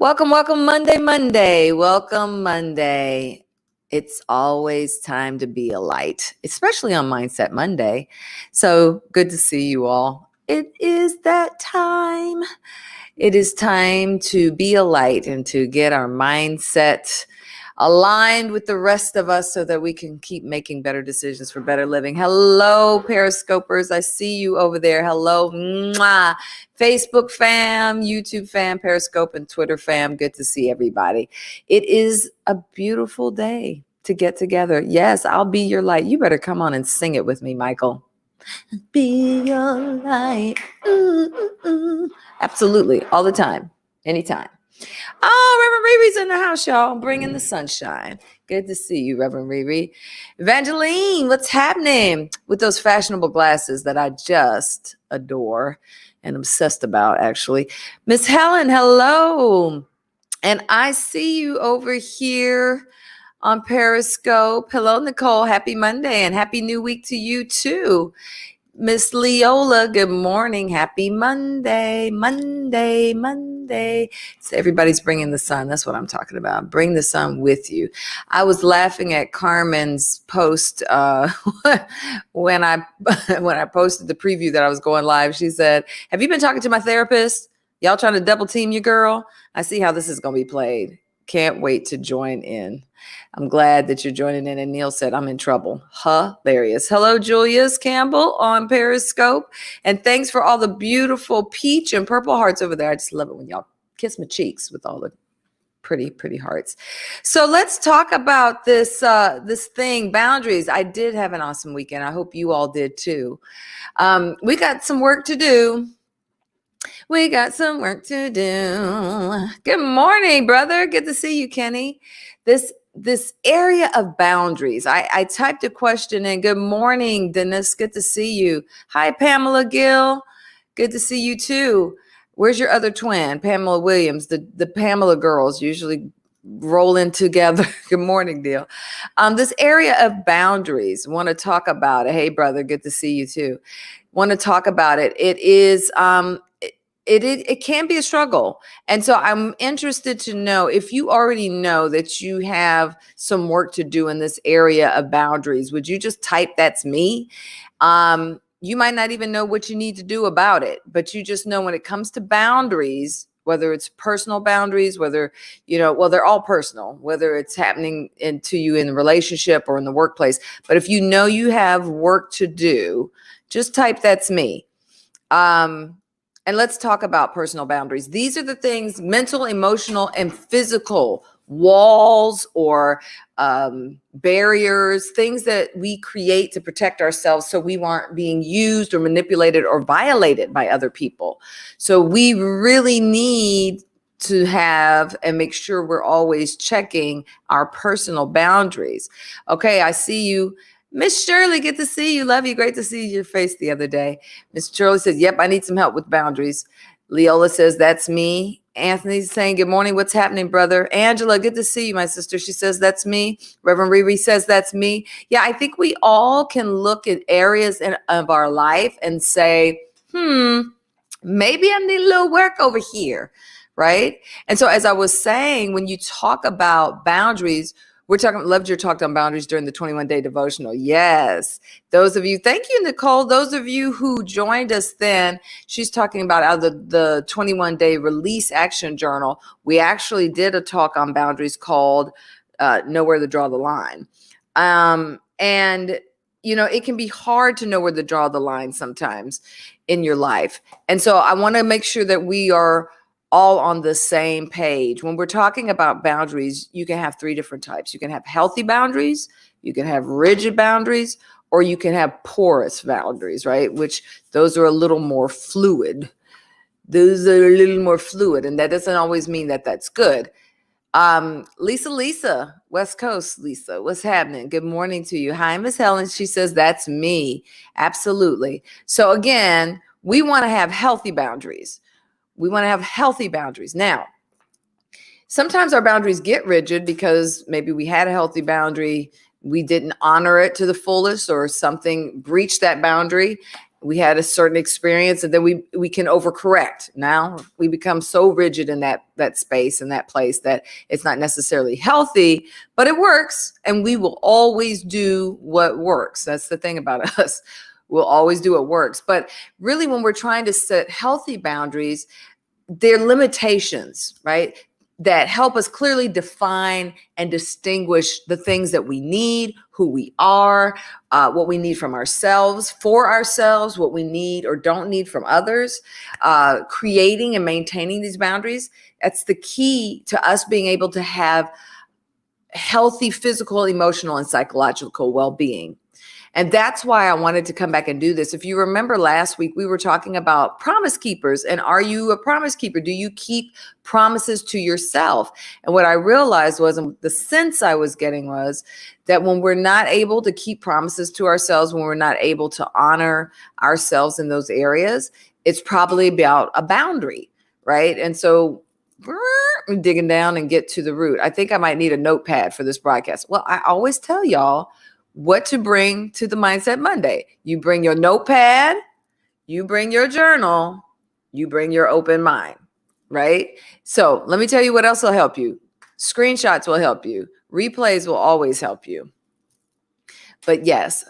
Welcome, welcome, Monday. Welcome, Monday. It's always time to be a light, especially on Mindset Monday. So good to see you all. It is that time. It is time to be a light and to get our mindset aligned with the rest of us so that we can keep making better decisions for better living. Hello, Periscopers. I see you over there. Hello, mwah. Facebook fam, YouTube fam, Periscope, and Twitter fam. Good to see everybody. It is a beautiful day to get together. Yes, I'll be your light. You better come on and sing it with me, Michael. Be your light. Ooh, ooh, ooh. Absolutely. All the time. Anytime. Oh, Reverend Riri's in the house, y'all. Bringing the sunshine. Good to see you, Reverend Riri. Evangeline, what's happening with those fashionable glasses that I just adore and obsessed about, actually? Miss Helen, hello. And I see you over here on Periscope. Hello, Nicole. Happy Monday and happy new week to you, too. Miss Leola, good morning. Happy Monday. So everybody's bringing the sun. That's what I'm talking about. Bring the sun with you. I was laughing at Carmen's post when I posted the preview that I was going live. She said, "Have you been talking to my therapist? Y'all trying to double team your girl? I see how this is going to be played. Can't wait to join in." I'm glad that you're joining in. And Neil said, "I'm in trouble." Hilarious. Hello, Julius Campbell on Periscope. And thanks for all the beautiful peach and purple hearts over there. I just love it when y'all kiss my cheeks with all the pretty, pretty hearts. So let's talk about this thing, boundaries. I did have an awesome weekend. I hope you all did too. We got some work to do. We got some work to do. Good morning, brother. Good to see you, Kenny. This area of boundaries. I typed a question in. Good morning, Dennis. Good to see you. Hi, Pamela Gill. Good to see you too. Where's your other twin, Pamela Williams? The Pamela girls usually roll in together. Good morning, Deal. This area of boundaries. Want to talk about it. Hey, brother. Good to see you too. Want to talk about it. It is it can be a struggle. And so I'm interested to know if you already know that you have some work to do in this area of boundaries. Would you just type "that's me"? You might not even know what you need to do about it, but you just know when it comes to boundaries, whether it's personal boundaries, whether, they're all personal, whether it's happening to you in the relationship or in the workplace. But if you know you have work to do, just type "that's me." And let's talk about personal boundaries. These are the things, mental, emotional, and physical walls or barriers, things that we create to protect ourselves so we aren't being used or manipulated or violated by other people. So we really need to have and make sure we're always checking our personal boundaries. Okay, I see you. Miss Shirley, good to see you. Love you. Great to see your face the other day. Miss Shirley said, "Yep, I need some help with boundaries." Leola says, that's me. Anthony's saying, good morning. What's happening, brother? Angela, good to see you, my sister. She says, that's me. Reverend Riri says, that's me. Yeah, I think we all can look at areas of our life and say, maybe I need a little work over here, right? And so as I was saying, when you talk about boundaries, loved your talk on boundaries during the 21-day devotional. Yes. Those of you, thank you, Nicole. Those of you who joined us then, she's talking about out of the 21-day release action journal. We actually did a talk on boundaries called Know Where to Draw the Line. And, it can be hard to know where to draw the line sometimes in your life. And so I want to make sure that we are all on the same page. When we're talking about boundaries, you can have three different types. You can have healthy boundaries, you can have rigid boundaries, or you can have porous boundaries, right? Which those are a little more fluid. And that doesn't always mean that that's good. Lisa, West Coast, Lisa, what's happening? Good morning to you. Hi, Miss Helen. She says, that's me. Absolutely. So again, we want to have healthy boundaries. Now, sometimes our boundaries get rigid because maybe we had a healthy boundary, we didn't honor it to the fullest, or something breached that boundary. We had a certain experience, and then we can overcorrect. Now we become so rigid in that space and that place that it's not necessarily healthy, but it works, and we will always do what works. That's the thing about us. We'll always do what works. But really, when we're trying to set healthy boundaries, they're limitations, right? That help us clearly define and distinguish the things that we need, who we are, what we need from ourselves, for ourselves, what we need or don't need from others. Creating and maintaining these boundaries, that's the key to us being able to have healthy physical, emotional, and psychological well-being. And that's why I wanted to come back and do this. If you remember last week, we were talking about promise keepers. And are you a promise keeper? Do you keep promises to yourself? And what I realized was, and the sense I was getting was, that when we're not able to keep promises to ourselves, when we're not able to honor ourselves in those areas, it's probably about a boundary, right? And so I'm digging down and get to the root. I think I might need a notepad for this broadcast. Well, I always tell y'all what to bring to the Mindset Monday. You bring your notepad, you bring your journal, you bring your open mind, right? So let me tell you what else will help you. Screenshots will help you. Replays will always help you. But yes,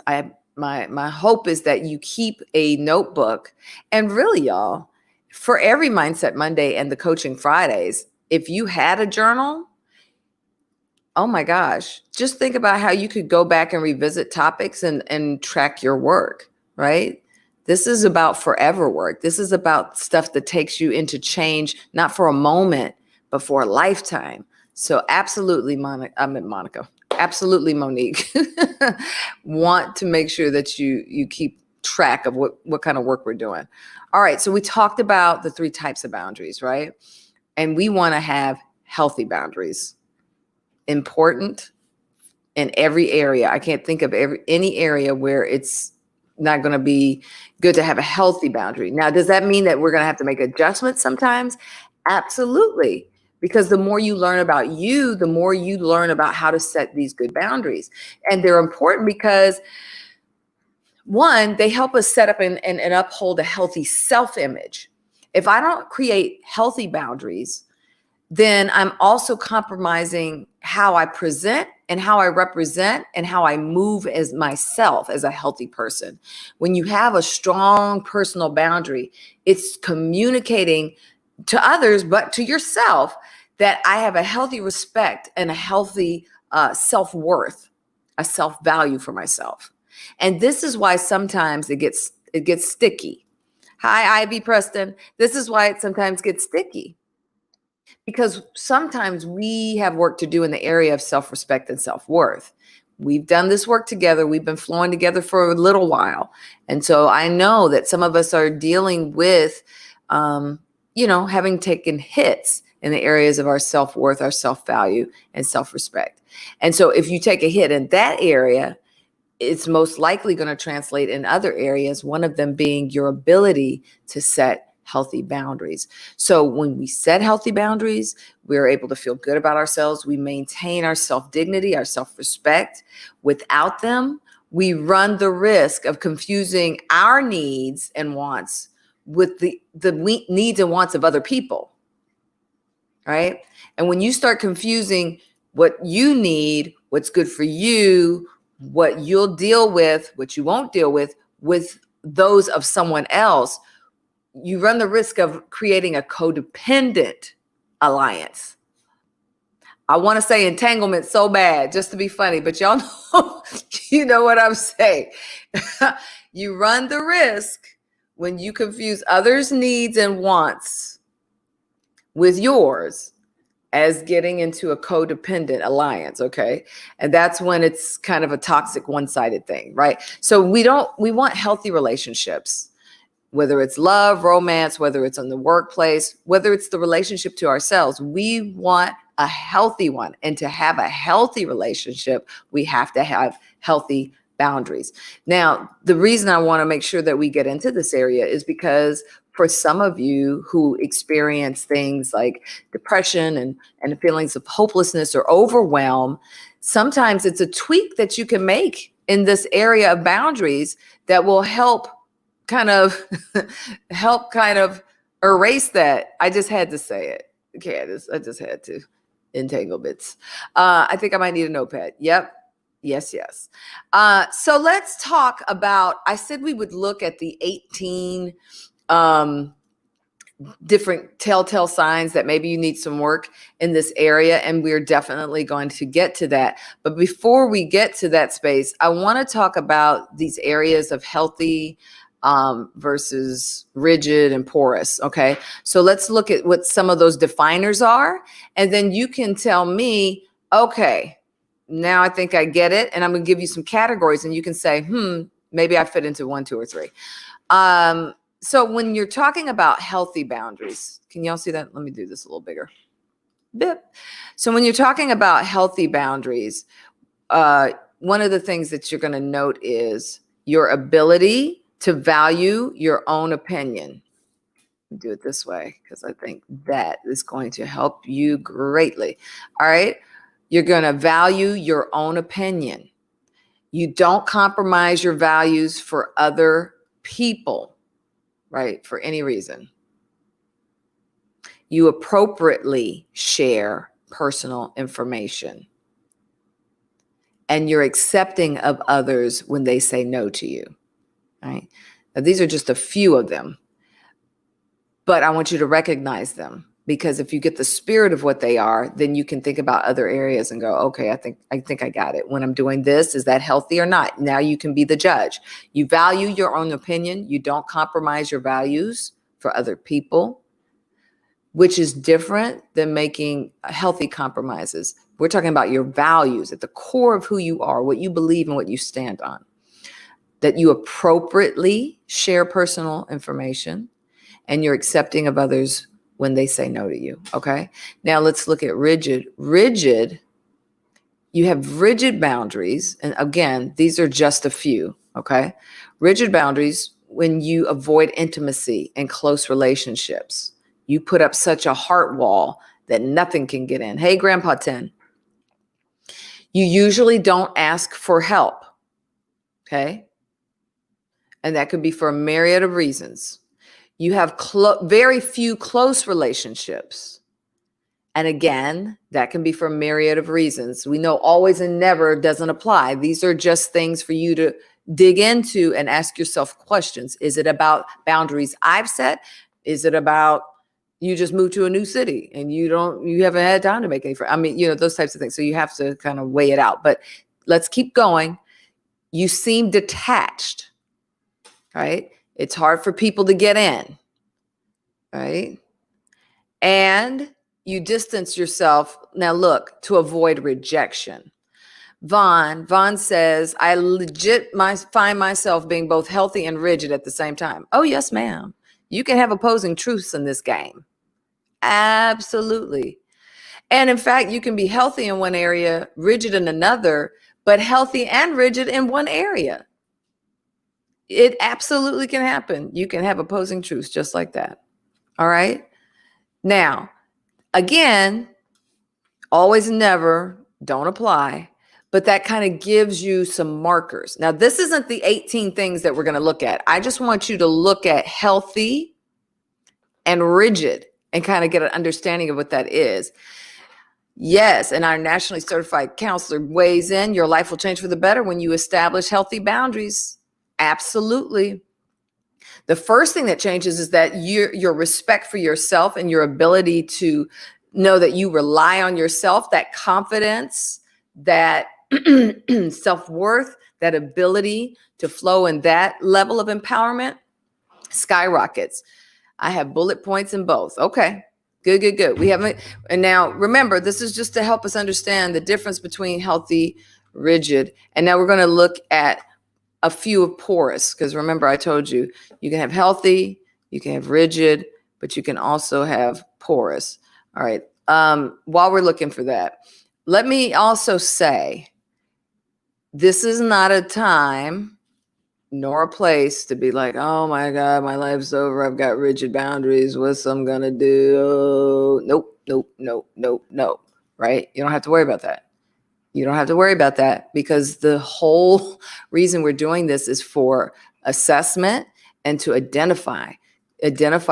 my hope is that you keep a notebook. And really, y'all, for every Mindset Monday and the Coaching Fridays, if you had a journal, oh my gosh, just think about how you could go back and revisit topics and track your work, right? This is about forever work. This is about stuff that takes you into change, not for a moment, but for a lifetime. So absolutely, Monica, absolutely, Monique, want to make sure that you keep track of what kind of work we're doing. All right, so we talked about the three types of boundaries, right? And we want to have healthy boundaries. Important in every area. I can't think of any area where it's not going to be good to have a healthy boundary. Now, does that mean that we're going to have to make adjustments sometimes? Absolutely. Because the more you learn about you, the more you learn about how to set these good boundaries. And they're important because, one, they help us set up and uphold a healthy self-image. If I don't create healthy boundaries, then I'm also compromising how I present and how I represent and how I move as myself as a healthy person. When you have a strong personal boundary, it's communicating to others, but to yourself, that I have a healthy respect and a healthy self-worth, a self-value for myself. And this is why sometimes it gets sticky. Hi, Ivy Preston. This is why it sometimes gets sticky. Because sometimes we have work to do in the area of self-respect and self-worth. We've done this work together. We've been flowing together for a little while. And so I know that some of us are dealing with, having taken hits in the areas of our self-worth, our self-value, and self-respect. And so if you take a hit in that area, it's most likely going to translate in other areas, one of them being your ability to set healthy boundaries. So when we set healthy boundaries, we're able to feel good about ourselves. We maintain our self-dignity, our self-respect. Without them, we run the risk of confusing our needs and wants with the needs and wants of other people, right? And when you start confusing what you need, what's good for you, what you'll deal with, what you won't deal with those of someone else, you run the risk of creating a codependent alliance. I want to say entanglement so bad just to be funny, but y'all know, you know what I'm saying. You run the risk when you confuse others' needs and wants with yours as getting into a codependent alliance, okay? And that's when it's kind of a toxic one-sided thing, right? So we want healthy relationships, whether it's love, romance, whether it's in the workplace, whether it's the relationship to ourselves. We want a healthy one. And to have a healthy relationship, we have to have healthy boundaries. Now, the reason I want to make sure that we get into this area is because for some of you who experience things like depression and feelings of hopelessness or overwhelm, sometimes it's a tweak that you can make in this area of boundaries that will help kind of erase that. I just had to say it. Okay, I just had to. Entanglements. I think I might need a notepad. Yep. Yes. So let's talk about, I said we would look at the 18 different telltale signs that maybe you need some work in this area, and we're definitely going to get to that. But before we get to that space, I want to talk about these areas of healthy versus rigid and porous. Okay. So let's look at what some of those definers are. And then you can tell me, okay, now I think I get it. And I'm going to give you some categories and you can say, maybe I fit into 1, 2, or 3. So when you're talking about healthy boundaries, can y'all see that? Let me do this a little bigger. Bip. So when you're talking about healthy boundaries, one of the things that you're going to note is your ability to value your own opinion. Do it this way because I think that is going to help you greatly. All right. You're going to value your own opinion. You don't compromise your values for other people, right? For any reason. You appropriately share personal information. And you're accepting of others when they say no to you. Right? Now, these are just a few of them, but I want you to recognize them, because if you get the spirit of what they are, then you can think about other areas and go, okay, I think I got it. When I'm doing this, is that healthy or not? Now you can be the judge. You value your own opinion. You don't compromise your values for other people, which is different than making healthy compromises. We're talking about your values at the core of who you are, what you believe and what you stand on. That you appropriately share personal information and you're accepting of others when they say no to you. Okay. Now let's look at rigid. Rigid, you have rigid boundaries. And again, these are just a few. Okay. Rigid boundaries when you avoid intimacy and close relationships. You put up such a heart wall that nothing can get in. Hey, Grandpa 10. You usually don't ask for help. Okay. And that could be for a myriad of reasons. You have very few close relationships. And again, that can be for a myriad of reasons. We know always and never doesn't apply. These are just things for you to dig into and ask yourself questions. Is it about boundaries I've set? Is it about you just moved to a new city and you haven't had time to make any friends? I mean, those types of things. So you have to kind of weigh it out. But let's keep going. You seem detached. Right? It's hard for people to get in, right? And you distance yourself. Now look, to avoid rejection. Vaughn says, I legit find myself being both healthy and rigid at the same time. Oh, yes, ma'am. You can have opposing truths in this game. Absolutely. And in fact, you can be healthy in one area, rigid in another, but healthy and rigid in one area. It absolutely can happen. You can have opposing truths just like that. All right. Now, again, always and never, don't apply, but that kind of gives you some markers. Now, this isn't the 18 things that we're going to look at. I just want you to look at healthy and rigid and kind of get an understanding of what that is. Yes, and our nationally certified counselor weighs in. Your life will change for the better when you establish healthy boundaries. Absolutely. The first thing that changes is that your respect for yourself and your ability to know that you rely on yourself, that confidence, that self-worth, that ability to flow in that level of empowerment skyrockets. I have bullet points in both. Okay. Good. We haven't, and now remember, this is just to help us understand the difference between healthy, rigid. And now we're going to look at a few of porous, because remember, I told you, you can have healthy, you can have rigid, but you can also have porous. All right. While we're looking for that, let me also say, this is not a time nor a place to be like, oh my God, my life's over. I've got rigid boundaries. What's I'm going to do? Nope. Right? You don't have to worry about that. You don't have to worry about that, because the whole reason we're doing this is for assessment and to identify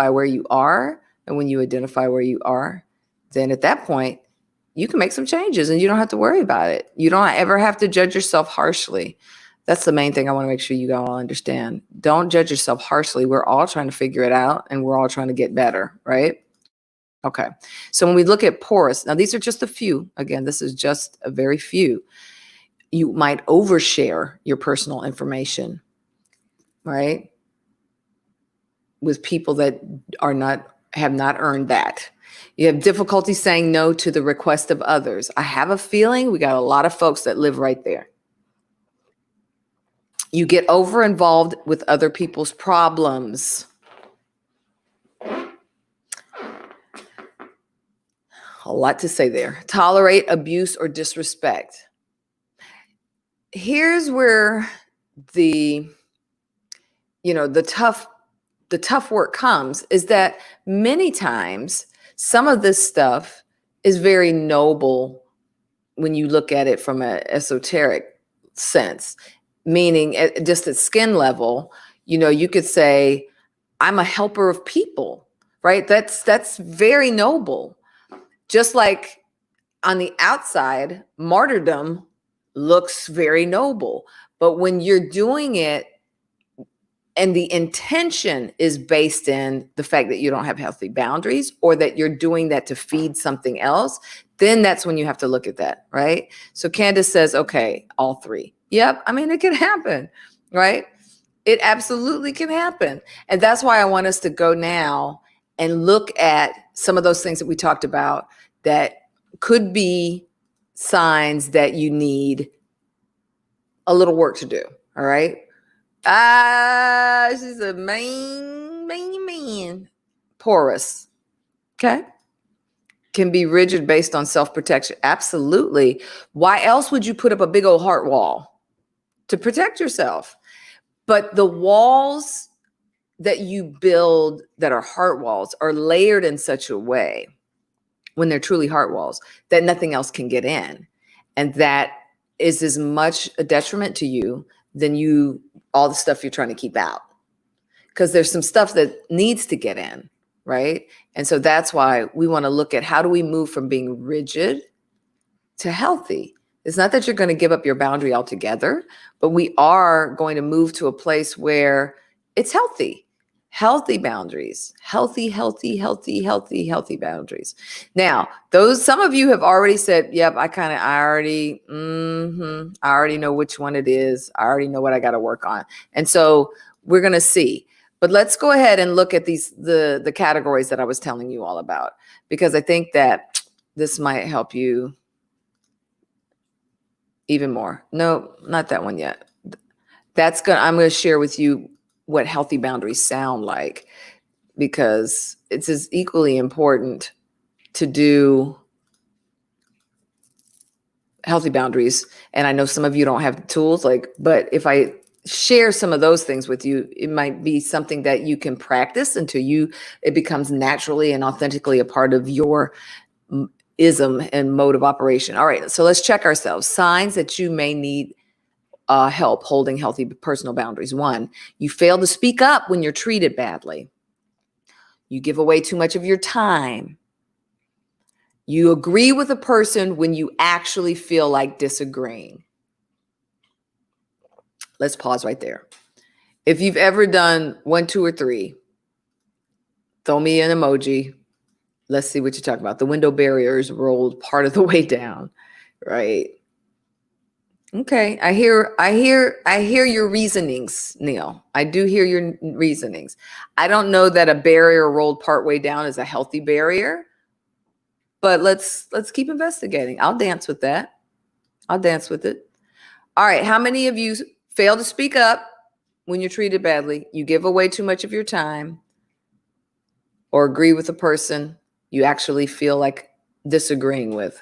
where you are. And when you identify where you are, then at that point, you can make some changes and you don't have to worry about it. You don't ever have to judge yourself harshly. That's the main thing I want to make sure you all understand. Don't judge yourself harshly. We're all trying to figure it out and we're all trying to get better, right? Okay. So when we look at porous, now these are just a few. Again, this is just a very few. You might overshare your personal information, right? With people that have not earned that. You have difficulty saying no to the request of others. I have a feeling we got a lot of folks that live right there. You get over involved with other people's problems. A lot to say there. Tolerate abuse or disrespect. Here's where the tough work comes, is that many times some of this stuff is very noble when you look at it from an esoteric sense, meaning just at skin level, you could say, I'm a helper of people, right? That's very noble. Just like on the outside, martyrdom looks very noble. But when you're doing it and the intention is based in the fact that you don't have healthy boundaries, or that you're doing that to feed something else, then that's when you have to look at that, right? So Candace says, okay, all three. Yep. I mean, it can happen, right? It absolutely can happen. And that's why I want us to go now and look at some of those things that we talked about that could be signs that you need a little work to do. All right. She's a man. Porous. Okay. Can be rigid based on self-protection. Absolutely. Why else would you put up a big old heart wall? To protect yourself. But the walls that you build that are heart walls are layered in such a way, when they're truly heart walls, that nothing else can get in. And that is as much a detriment to you than all the stuff you're trying to keep out. Because there's some stuff that needs to get in, right? And so that's why we want to look at, how do we move from being rigid to healthy? It's not that you're going to give up your boundary altogether, but we are going to move to a place where it's healthy. Healthy boundaries, healthy boundaries. Now, some of you have already said, yep, I already know which one it is. I already know what I got to work on. And so we're going to see, but let's go ahead and look at the categories that I was telling you all about, because I think that this might help you even more. No, not that one yet. I'm going to share with you what healthy boundaries sound like, because it's as equally important to do healthy boundaries. And I know some of you don't have the tools, but if I share some of those things with you. It might be something that you can practice until it becomes naturally and authentically a part of your ism and mode of operation. All right, so let's check ourselves. Signs that you may need help holding healthy personal boundaries. 1, you fail to speak up when you're treated badly. You give away too much of your time. You agree with a person when you actually feel like disagreeing. Let's pause right there. If you've ever done 1, 2, or 3, throw me an emoji. Let's see what you're talking about. The window barrier is rolled part of the way down, right? Okay, I hear your reasonings, Neil. I do hear your reasonings. I don't know that a barrier rolled part way down is a healthy barrier, but let's keep investigating. I'll dance with that. I'll dance with it. All right, how many of you fail to speak up when you're treated badly? You give away too much of your time or agree with a person you actually feel like disagreeing with?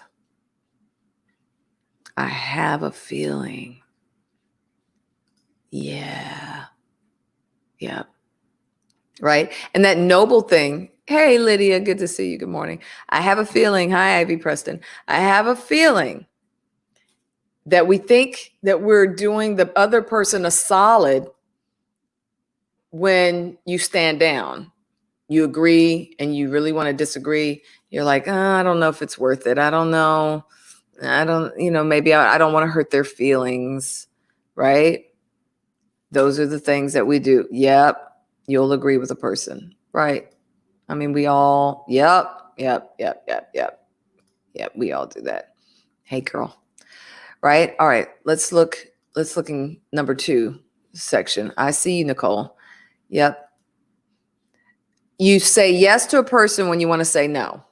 I have a feeling. Yeah. Yeah. Right. And that noble thing. Hey, Lydia, good to see you. Good morning. I have a feeling. Hi, Ivy Preston. I have a feeling that we think that we're doing the other person a solid when you stand down. You agree and you really want to disagree. You're like, I don't know if it's worth it. I don't know. Maybe I don't want to hurt their feelings. Right. Those are the things that we do. Yep. You'll agree with a person. Right. I mean, we all, yep. We all do that. Hey, girl. Right. All right. Let's look in number 2 section. I see you, Nicole. Yep. You say yes to a person when you want to say no.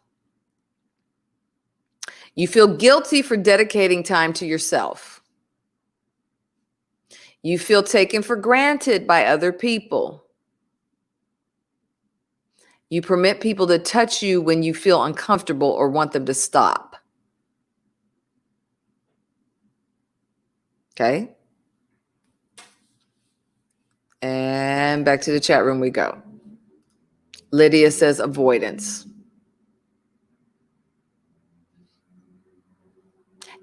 You feel guilty for dedicating time to yourself. You feel taken for granted by other people. You permit people to touch you when you feel uncomfortable or want them to stop. Okay. And back to the chat room we go. Lydia says avoidance.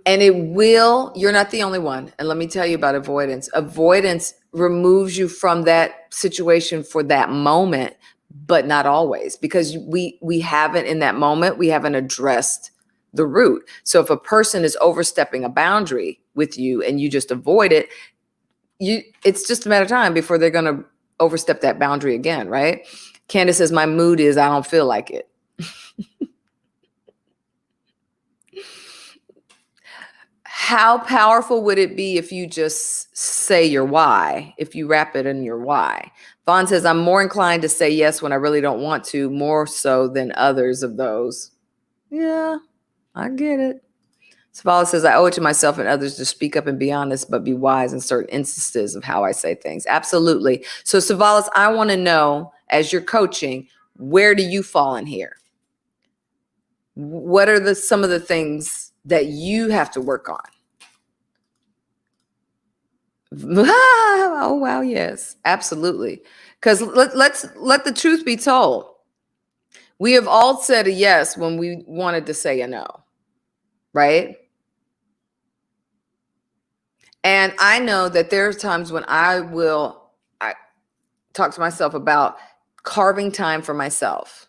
And you're not the only one. And let me tell you about avoidance. Avoidance removes you from that situation for that moment, but not always, because we haven't in that moment, we haven't addressed the root. So if a person is overstepping a boundary with you and you just avoid it, it's just a matter of time before they're going to overstep that boundary again, right? Candace says, my mood is I don't feel like it. How powerful would it be if you just say your why, if you wrap it in your why? Vaughn says, I'm more inclined to say yes when I really don't want to, more so than others of those. Yeah, I get it. Savala says, I owe it to myself and others to speak up and be honest, but be wise in certain instances of how I say things. Absolutely. So Savalas, I want to know, as you're coaching, where do you fall in here? What are some of the things that you have to work on? Oh, wow. Yes, absolutely. Because let's let the truth be told. We have all said a yes when we wanted to say a no, right? And I know that there are times when I talk to myself about carving time for myself.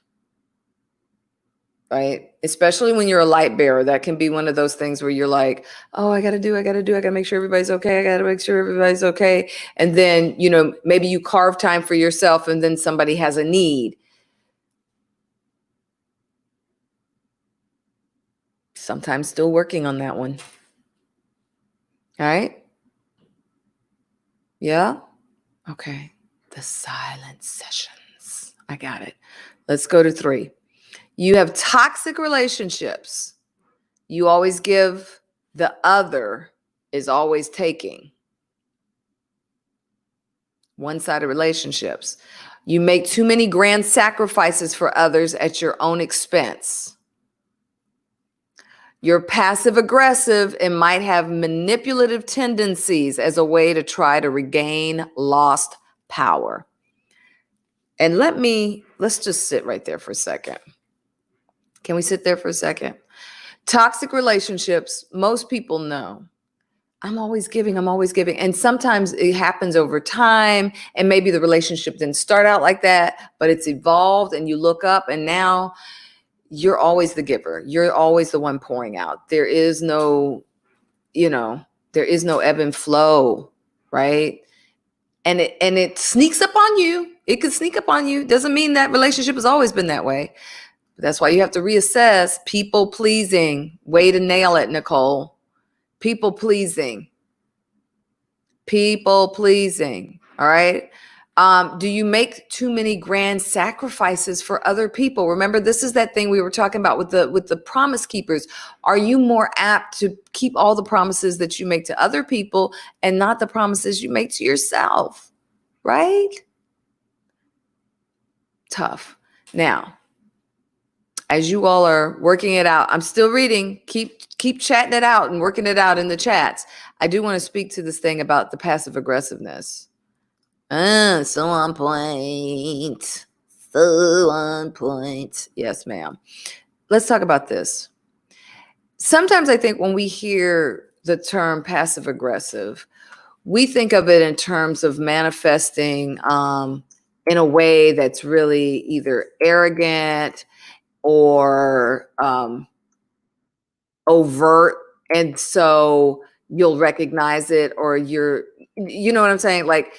Right? Especially when you're a light bearer, that can be one of those things where you're like, oh, I got to make sure everybody's okay. And then, maybe you carve time for yourself and then somebody has a need. Sometimes still working on that one. All right. Yeah. Okay. The silent sessions. I got it. Let's go to 3. You have toxic relationships. You always give, the other is always taking. One-sided relationships. You make too many grand sacrifices for others at your own expense. You're passive aggressive and might have manipulative tendencies as a way to try to regain lost power. And let's just sit right there for a second. Can we sit there for a second? Toxic relationships, most people know. I'm always giving. And sometimes it happens over time. And maybe the relationship didn't start out like that, but it's evolved and you look up and now you're always the giver. You're always the one pouring out. There is no ebb and flow, right? And it sneaks up on you. It could sneak up on you. Doesn't mean that relationship has always been that way. But that's why you have to reassess. People pleasing. Way to nail it, Nicole. People pleasing. All right. Do you make too many grand sacrifices for other people? Remember, this is that thing we were talking about with the promise keepers. Are you more apt to keep all the promises that you make to other people and not the promises you make to yourself? Right? Tough. Now, as you all are working it out, I'm still reading. Keep chatting it out and working it out in the chats. I do want to speak to this thing about the passive aggressiveness. So on point. Yes, ma'am. Let's talk about this. Sometimes I think when we hear the term passive aggressive, we think of it in terms of manifesting in a way that's really either arrogant or overt. And so you'll recognize it, or you know what I'm saying? Like,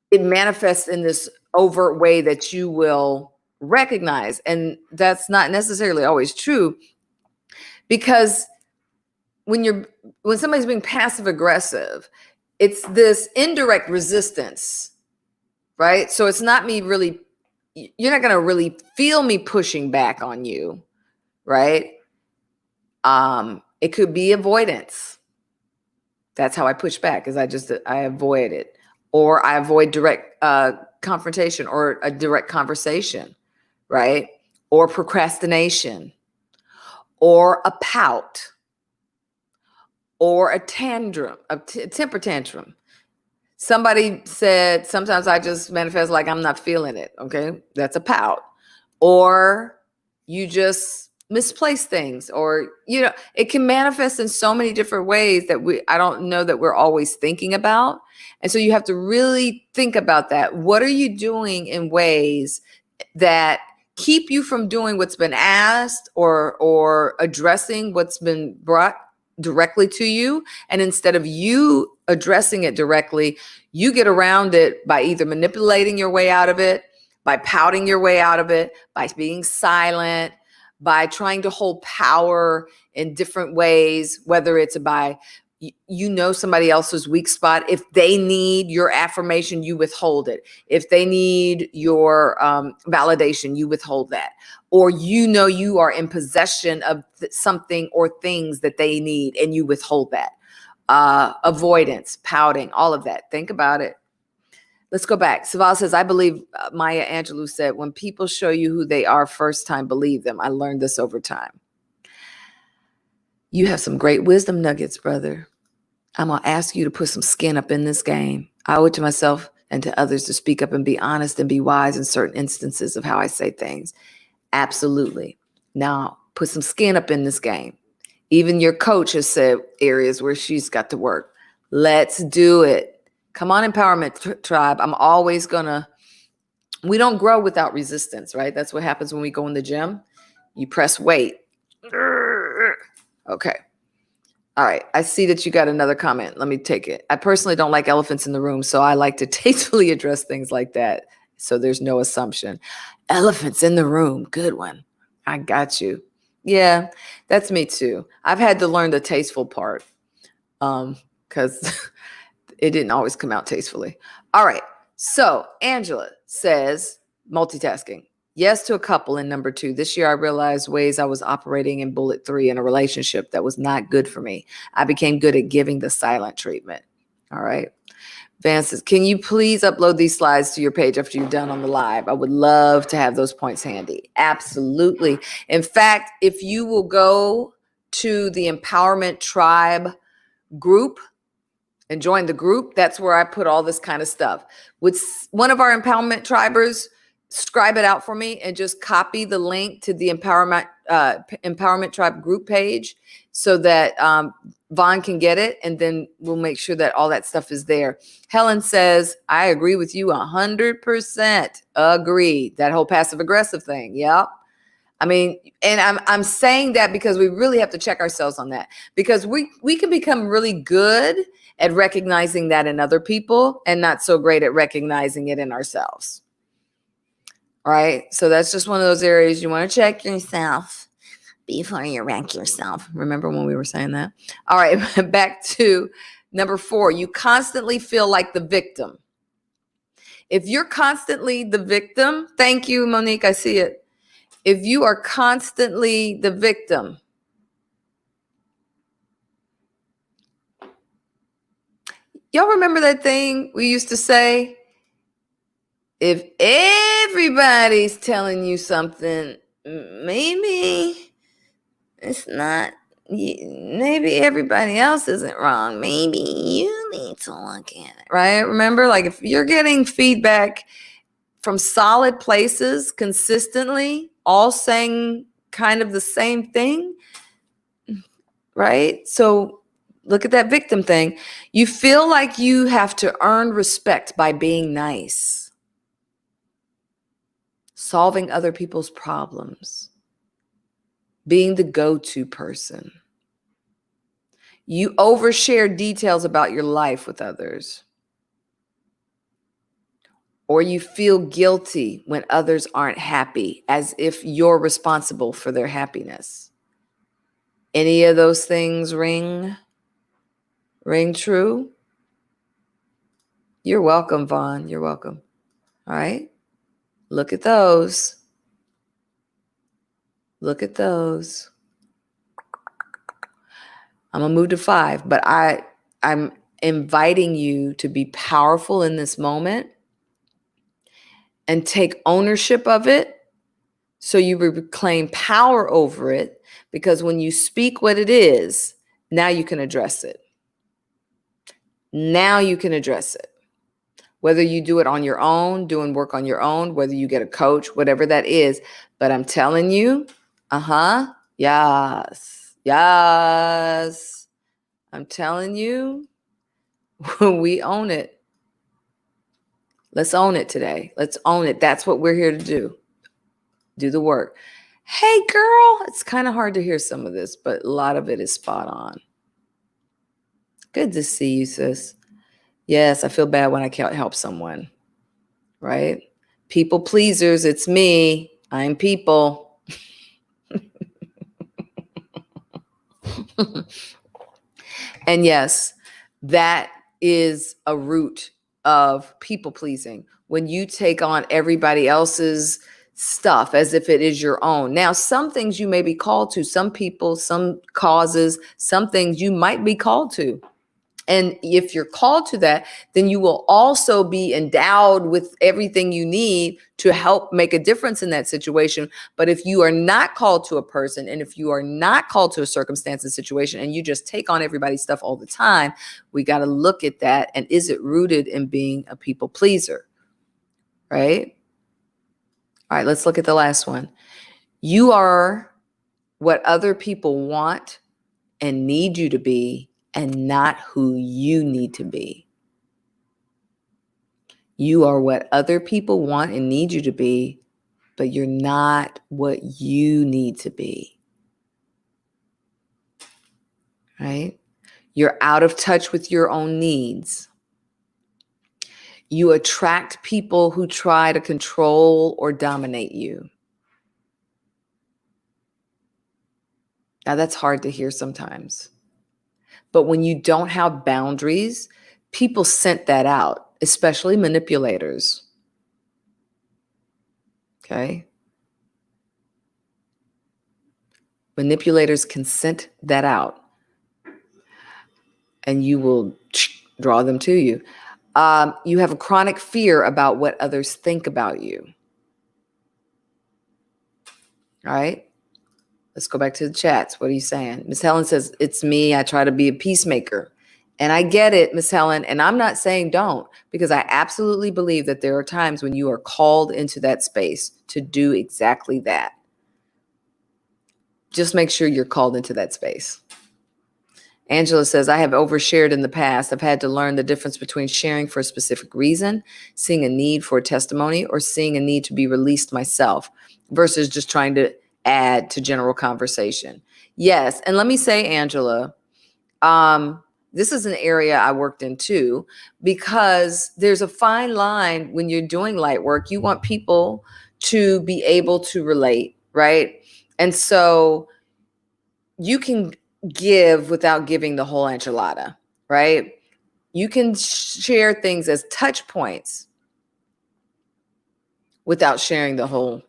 it manifests in this overt way that you will recognize. And that's not necessarily always true, because when somebody's being passive aggressive, it's this indirect resistance, right? So it's not me really, you're not going to really feel me pushing back on you, right? It could be avoidance. That's how I push back, is I avoid it. Or I avoid direct confrontation or a direct conversation, right? Or procrastination, or a pout, or a tantrum, a temper tantrum. Somebody said, sometimes I just manifest like I'm not feeling it, okay? That's a pout. Or you just misplace things, or, it can manifest in so many different ways that I don't know that we're always thinking about. And so you have to really think about that. What are you doing in ways that keep you from doing what's been asked, or addressing what's been brought directly to you? And instead of you addressing it directly, you get around it by either manipulating your way out of it, by pouting your way out of it, by being silent, by trying to hold power in different ways, whether it's by, somebody else's weak spot. If they need your affirmation, you withhold it. If they need your validation, you withhold that. Or you are in possession of something or things that they need, and you withhold that. Avoidance, pouting, all of that. Think about it. Let's go back. Saval says, I believe Maya Angelou said, when people show you who they are first time, believe them. I learned this over time. You have some great wisdom nuggets, brother. I'm going to ask you to put some skin up in this game. I owe it to myself and to others to speak up and be honest and be wise in certain instances of how I say things. Absolutely. Now, put some skin up in this game. Even your coach has said areas where she's got to work. Let's do it. Come on, Empowerment Tribe. We don't grow without resistance, right? That's what happens when we go in the gym. You press weight. Okay. All right. I see that you got another comment. Let me take it. I personally don't like elephants in the room, so I like to tastefully address things like that, so there's no assumption. Elephants in the room. Good one. I got you. Yeah, that's me too. I've had to learn the tasteful part, because it didn't always come out tastefully. All right. So Angela says, multitasking. Yes to a couple in number 2. This year I realized ways I was operating in bullet 3 in a relationship that was not good for me. I became good at giving the silent treatment. All right. Vance says, can you please upload these slides to your page after you're done on the live? I would love to have those points handy. Absolutely. In fact, if you will go to the Empowerment Tribe group and join the group, that's where I put all this kind of stuff. Would one of our Empowerment Tribers scribe it out for me and just copy the link to the Empowerment Tribe group page so that Vaughn can get it, and then we'll make sure that all that stuff is there. Helen says, I agree with you 100%. Agree. That whole passive aggressive thing. Yep. I mean, and I'm saying that because we really have to check ourselves on that, because we can become really good at recognizing that in other people and not so great at recognizing it in ourselves. All right. So that's just one of those areas you want to check yourself before you wreck yourself. Remember when we were saying that? All right. Back to number 4. You constantly feel like the victim. If you're constantly the victim, thank you, Monique. I see it. If you are constantly the victim, y'all remember that thing we used to say? If everybody's telling you something, maybe it's not, maybe everybody else isn't wrong. Maybe you need to look at it, right? Remember, like if you're getting feedback from solid places consistently, all saying kind of the same thing, right? So look at that victim thing. You feel like you have to earn respect by being nice, solving other people's problems, being the go-to person. You overshare details about your life with others. Or you feel guilty when others aren't happy, as if you're responsible for their happiness. Any of those things ring true? You're welcome, Vaughn. You're welcome. All right. Look at those. Look at those. I'm going to move to 5, but I'm inviting you to be powerful in this moment and take ownership of it so you reclaim power over it, because when you speak what it is, now you can address it. Now you can address it. Whether you do it on your own, doing work on your own, whether you get a coach, whatever that is. But I'm telling you, yes. I'm telling you, we own it. Let's own it today. Let's own it. That's what we're here to do. Do the work. Hey, girl, it's kind of hard to hear some of this, but a lot of it is spot on. Good to see you, sis. Yes, I feel bad when I can't help someone, right? People pleasers, it's me. I'm people. And yes, that is a root of people pleasing. When you take on everybody else's stuff as if it is your own. Now, some things you may be called to, some people, some causes, some things you might be called to. And if you're called to that, then you will also be endowed with everything you need to help make a difference in that situation. But if you are not called to a person, and if you are not called to a circumstance and situation, and you just take on everybody's stuff all the time, we got to look at that. And is it rooted in being a people pleaser? Right? All right, let's look at the last one. You are what other people want and need you to be, and not who you need to be. You are what other people want and need you to be, but you're not what you need to be. Right? You're out of touch with your own needs. You attract people who try to control or dominate you. Now, that's hard to hear sometimes. But when you don't have boundaries, people scent that out, especially manipulators. Okay? Manipulators can scent that out, and you will draw them to you. You have a chronic fear about what others think about you. All right? Let's go back to the chats. What are you saying? Miss Helen says, it's me. I try to be a peacemaker. And I get it, Miss Helen. And I'm not saying don't, because I absolutely believe that there are times when you are called into that space to do exactly that. Just make sure you're called into that space. Angela says, I have overshared in the past. I've had to learn the difference between sharing for a specific reason, seeing a need for a testimony, or seeing a need to be released myself versus just trying to add to general conversation. Yes. And let me say, Angela, this is an area I worked in too, because there's a fine line when you're doing light work. You want people to be able to relate, right? And so you can give without giving the whole enchilada, right? You can share things as touch points without sharing the whole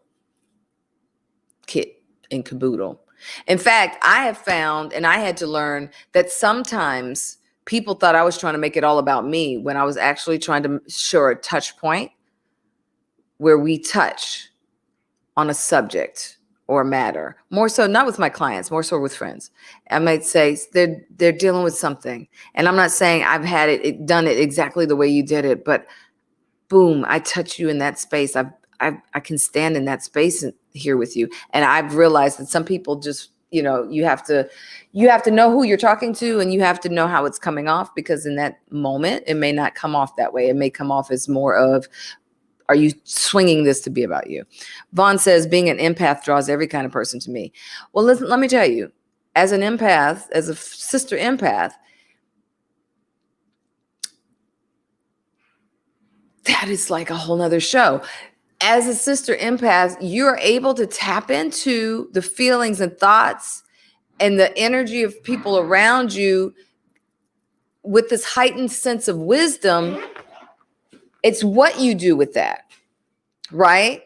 kit and caboodle. In fact, I have found, and I had to learn, that sometimes people thought I was trying to make it all about me when I was actually trying to show a touch point where we touch on a subject or a matter. More so, not with my clients, more so with friends. I might say they're dealing with something. And I'm not saying I've had done it exactly the way you did it, but boom, I touch you in that space. I can stand in that space here with you. And I've realized that some people just, you have to know who you're talking to, and you have to know how it's coming off, because in that moment, it may not come off that way. It may come off as more of, are you swinging this to be about you? Vaughn says, being an empath draws every kind of person to me. Well, listen, let me tell you, as an empath, as a sister empath, that is like a whole nother show. As a sister empath, you're able to tap into the feelings and thoughts and the energy of people around you with this heightened sense of wisdom. It's what you do with that, right?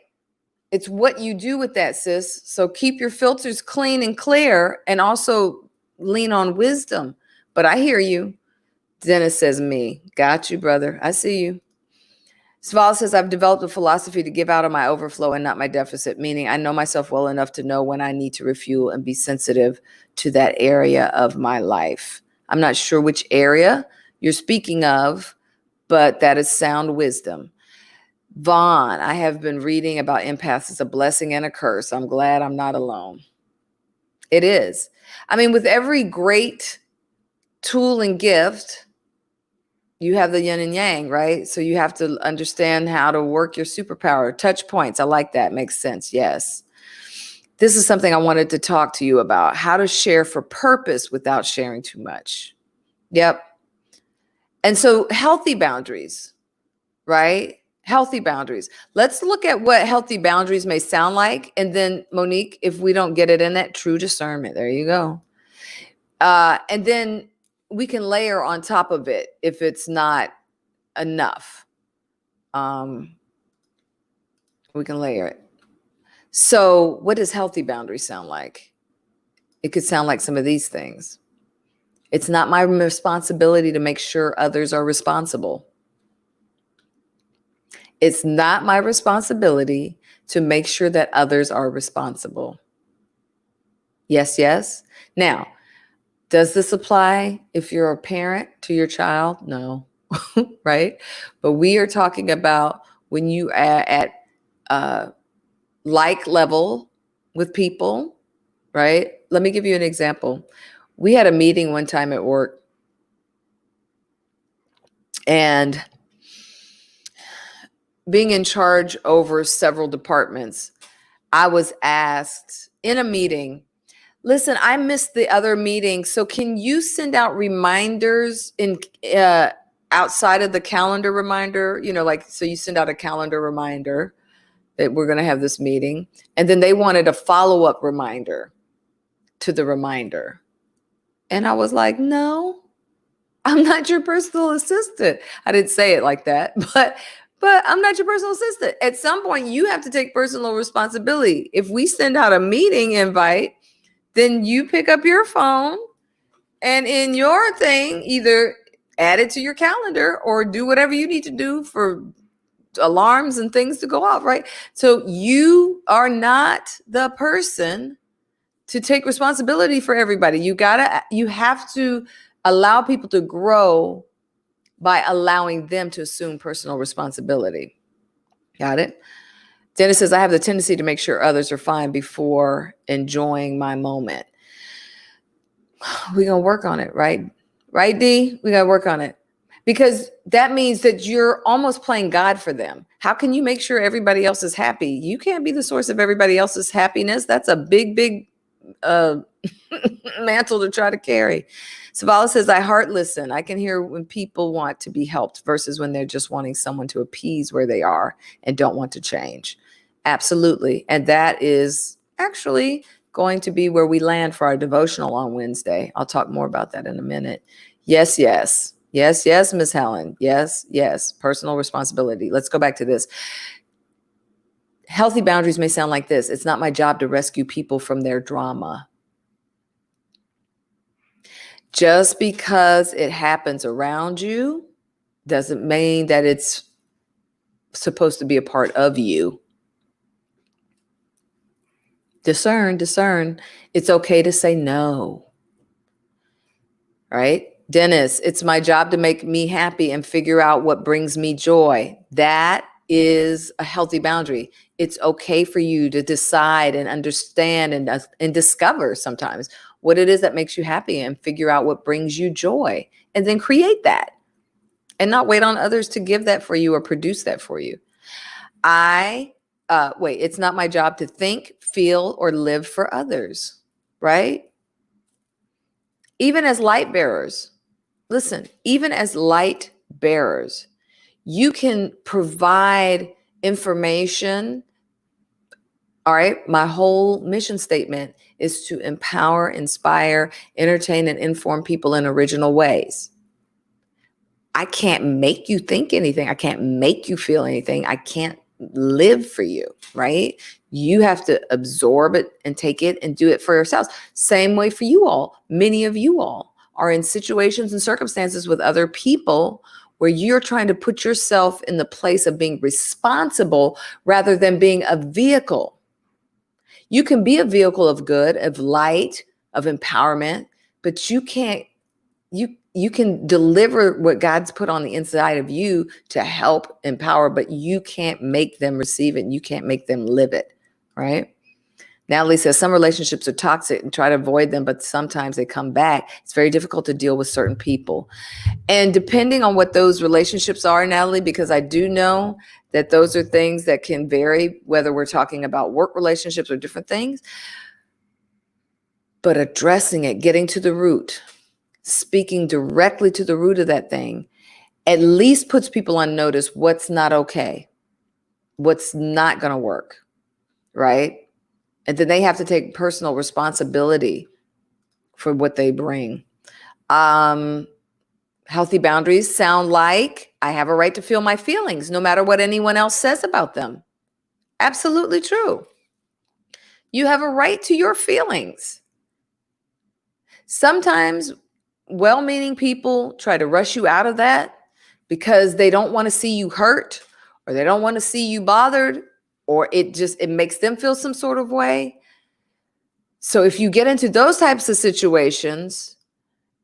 It's what you do with that, sis. So keep your filters clean and clear, and also lean on wisdom. But I hear you. Dennis says, me. Got you, brother. I see you. Sval says, I've developed a philosophy to give out of my overflow and not my deficit, meaning I know myself well enough to know when I need to refuel and be sensitive to that area of my life. I'm not sure which area you're speaking of, but that is sound wisdom. Vaughn, I have been reading about empaths as a blessing and a curse. I'm glad I'm not alone. It is. I mean, with every great tool and gift, you have the yin and yang, right? So you have to understand how to work your superpower. Touch points. I like that. Makes sense. Yes. This is something I wanted to talk to you about. How to share for purpose without sharing too much. Yep. And so healthy boundaries, right? Healthy boundaries. Let's look at what healthy boundaries may sound like. And then, Monique, if we don't get it in that, true discernment. There you go. And then we can layer on top of it if it's not enough. We can layer it. So what does healthy boundaries sound like? It could sound like some of these things. It's not my responsibility to make sure others are responsible. It's not my responsibility to make sure that others are responsible. Yes, yes. Now, does this apply if you're a parent to your child? No, right? But we are talking about when you are at like level with people, right? Let me give you an example. We had a meeting one time at work, and being in charge over several departments, I was asked in a meeting, listen, I missed the other meeting. So can you send out reminders in outside of the calendar reminder? So you send out a calendar reminder that we're going to have this meeting. And then they wanted a follow-up reminder to the reminder. And I was like, no, I'm not your personal assistant. I didn't say it like that, but I'm not your personal assistant. At some point, you have to take personal responsibility. If we send out a meeting invite, then you pick up your phone and in your thing, either add it to your calendar or do whatever you need to do for alarms and things to go off, right? So you are not the person to take responsibility for everybody. You have to allow people to grow by allowing them to assume personal responsibility. Got it? Dennis says, I have the tendency to make sure others are fine before enjoying my moment. We're going to work on it, right? Right, D? We got to work on it. Because that means that you're almost playing God for them. How can you make sure everybody else is happy? You can't be the source of everybody else's happiness. That's a big, big mantle to try to carry. Savala says, I heart listen. I can hear when people want to be helped versus when they're just wanting someone to appease where they are and don't want to change. Absolutely. And that is actually going to be where we land for our devotional on Wednesday. I'll talk more about that in a minute. Yes, yes. Yes, yes, Ms. Helen. Yes, yes. Personal responsibility. Let's go back to this. Healthy boundaries may sound like this. It's not my job to rescue people from their drama. Just because it happens around you doesn't mean that it's supposed to be a part of you. Discern. It's okay to say no. Right? Dennis, it's my job to make me happy and figure out what brings me joy. That is a healthy boundary. It's okay for you to decide and understand and discover sometimes what it is that makes you happy and figure out what brings you joy and then create that and not wait on others to give that for you or produce that for you. It's not my job to think, feel, or live for others, right? Even as light bearers, listen, even as light bearers, you can provide information. All right. My whole mission statement is to empower, inspire, entertain, and inform people in original ways. I can't make you think anything. I can't make you feel anything. I can't live for you, right? You have to absorb it and take it and do it for yourselves. Same way for you all. Many of you all are in situations and circumstances with other people where you're trying to put yourself in the place of being responsible rather than being a vehicle. You can be a vehicle of good, of light, of empowerment, but you can't, you can deliver what God's put on the inside of you to help empower, but you can't make them receive it. And you can't make them live it, right? Natalie says some relationships are toxic and try to avoid them, but sometimes they come back. It's very difficult to deal with certain people. And depending on what those relationships are, Natalie, because I do know that those are things that can vary, whether we're talking about work relationships or different things, but addressing it, getting to the root, speaking directly to the root of that thing, at least puts people on notice what's not okay, what's not going to work, right? And then they have to take personal responsibility for what they bring. Healthy boundaries sound like I have a right to feel my feelings no matter what anyone else says about them. Absolutely true. You have a right to your feelings. Sometimes well-meaning people try to rush you out of that because they don't want to see you hurt or they don't want to see you bothered, or it makes them feel some sort of way. So if you get into those types of situations,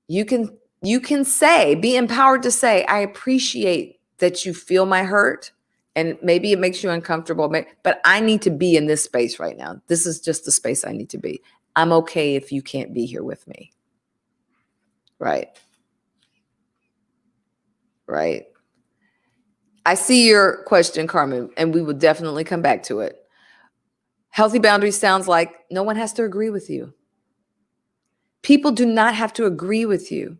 you can be empowered to say, I appreciate that you feel my hurt, and maybe it makes you uncomfortable, but I need to be in this space right now. This is just the space I need to be. I'm okay if you can't be here with me. Right. Right. I see your question, Carmen, and we will definitely come back to it. Healthy boundaries sounds like no one has to agree with you. People do not have to agree with you.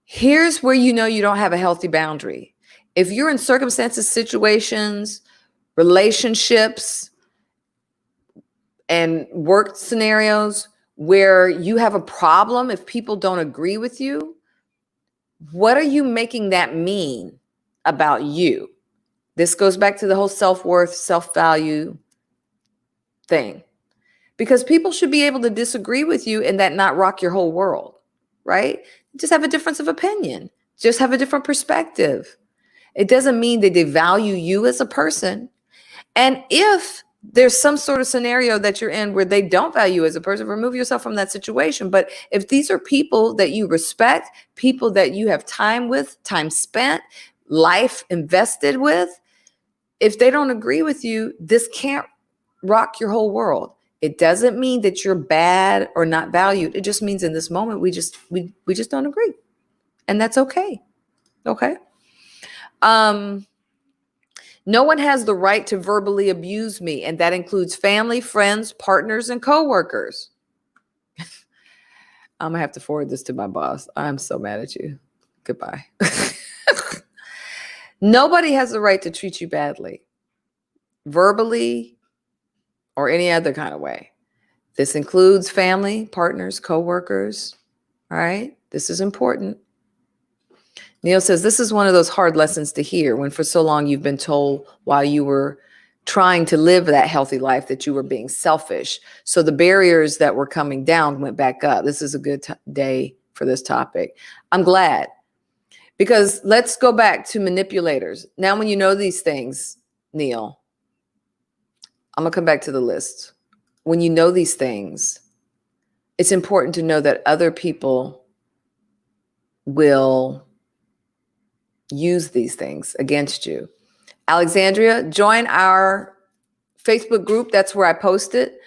Here's where you know you don't have a healthy boundary. If you're in circumstances, situations, relationships, and work scenarios where you have a problem, if people don't agree with you, what are you making that mean about you? This goes back to the whole self-worth, self-value thing. Because people should be able to disagree with you and that not rock your whole world, right? Just have a difference of opinion. Just have a different perspective. It doesn't mean that they value you as a person. And if there's some sort of scenario that you're in where they don't value you as a person, remove yourself from that situation. But if these are people that you respect, people that you have time with, time spent, life invested with, if they don't agree with you, this can't rock your whole world. It doesn't mean that you're bad or not valued. It just means in this moment, we just don't agree. And that's okay. Okay. No one has the right to verbally abuse me, and that includes family, friends, partners, and coworkers. I'm gonna have to forward this to my boss. I'm so mad at you. Goodbye. Nobody has the right to treat you badly, verbally or any other kind of way. This includes family, partners, coworkers. All right, this is important. Neil says, this is one of those hard lessons to hear when for so long you've been told while you were trying to live that healthy life that you were being selfish. So the barriers that were coming down went back up. This is a good day for this topic. I'm glad, because let's go back to manipulators. Now, when you know these things, Neil, I'm going to come back to the list. When you know these things, it's important to know that other people will use these things against you. Alexandria, join our Facebook group. That's where I post it.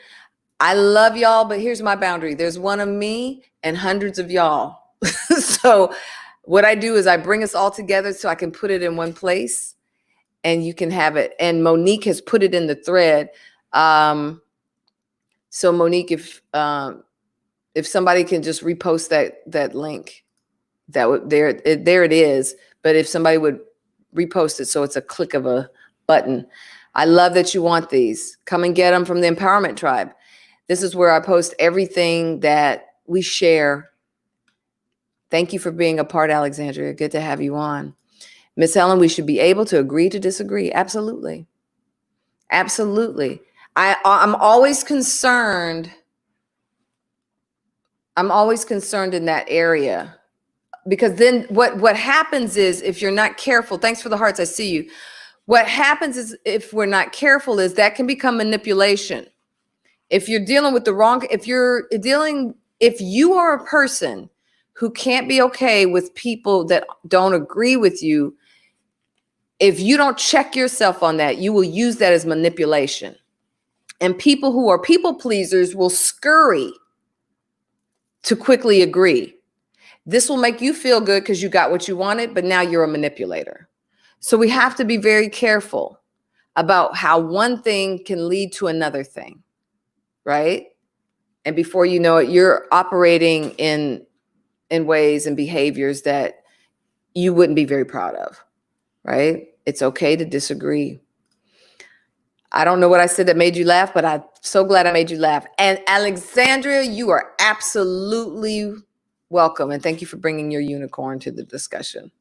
I love y'all, but here's my boundary. There's one of me and hundreds of y'all. So what I do is I bring us all together so I can put it in one place and you can have it. And Monique has put it in the thread. So Monique, if somebody can just repost that link, that would there it is. But if somebody would repost it so it's a click of a button. I love that you want these. Come and get them from the Empowerment Tribe. This is where I post everything that we share. Thank you for being a part, Alexandria. Good to have you on. Miss Helen, we should be able to agree to disagree. Absolutely. Absolutely. I'm always concerned. I'm always concerned in that area. Because then what happens is, if you're not careful, thanks for the hearts, I see you. What happens is, if we're not careful, is that can become manipulation. If you're dealing with the wrong, if you are a person who can't be okay with people that don't agree with you, if you don't check yourself on that, you will use that as manipulation. And people who are people pleasers will scurry to quickly agree. This will make you feel good because you got what you wanted, but now you're a manipulator. So we have to be very careful about how one thing can lead to another thing, right? And before you know it, you're operating in ways and behaviors that you wouldn't be very proud of, right? It's okay to disagree. I don't know what I said that made you laugh, but I'm so glad I made you laugh. And Alexandria, you are absolutely welcome. And thank you for bringing your unicorn to the discussion.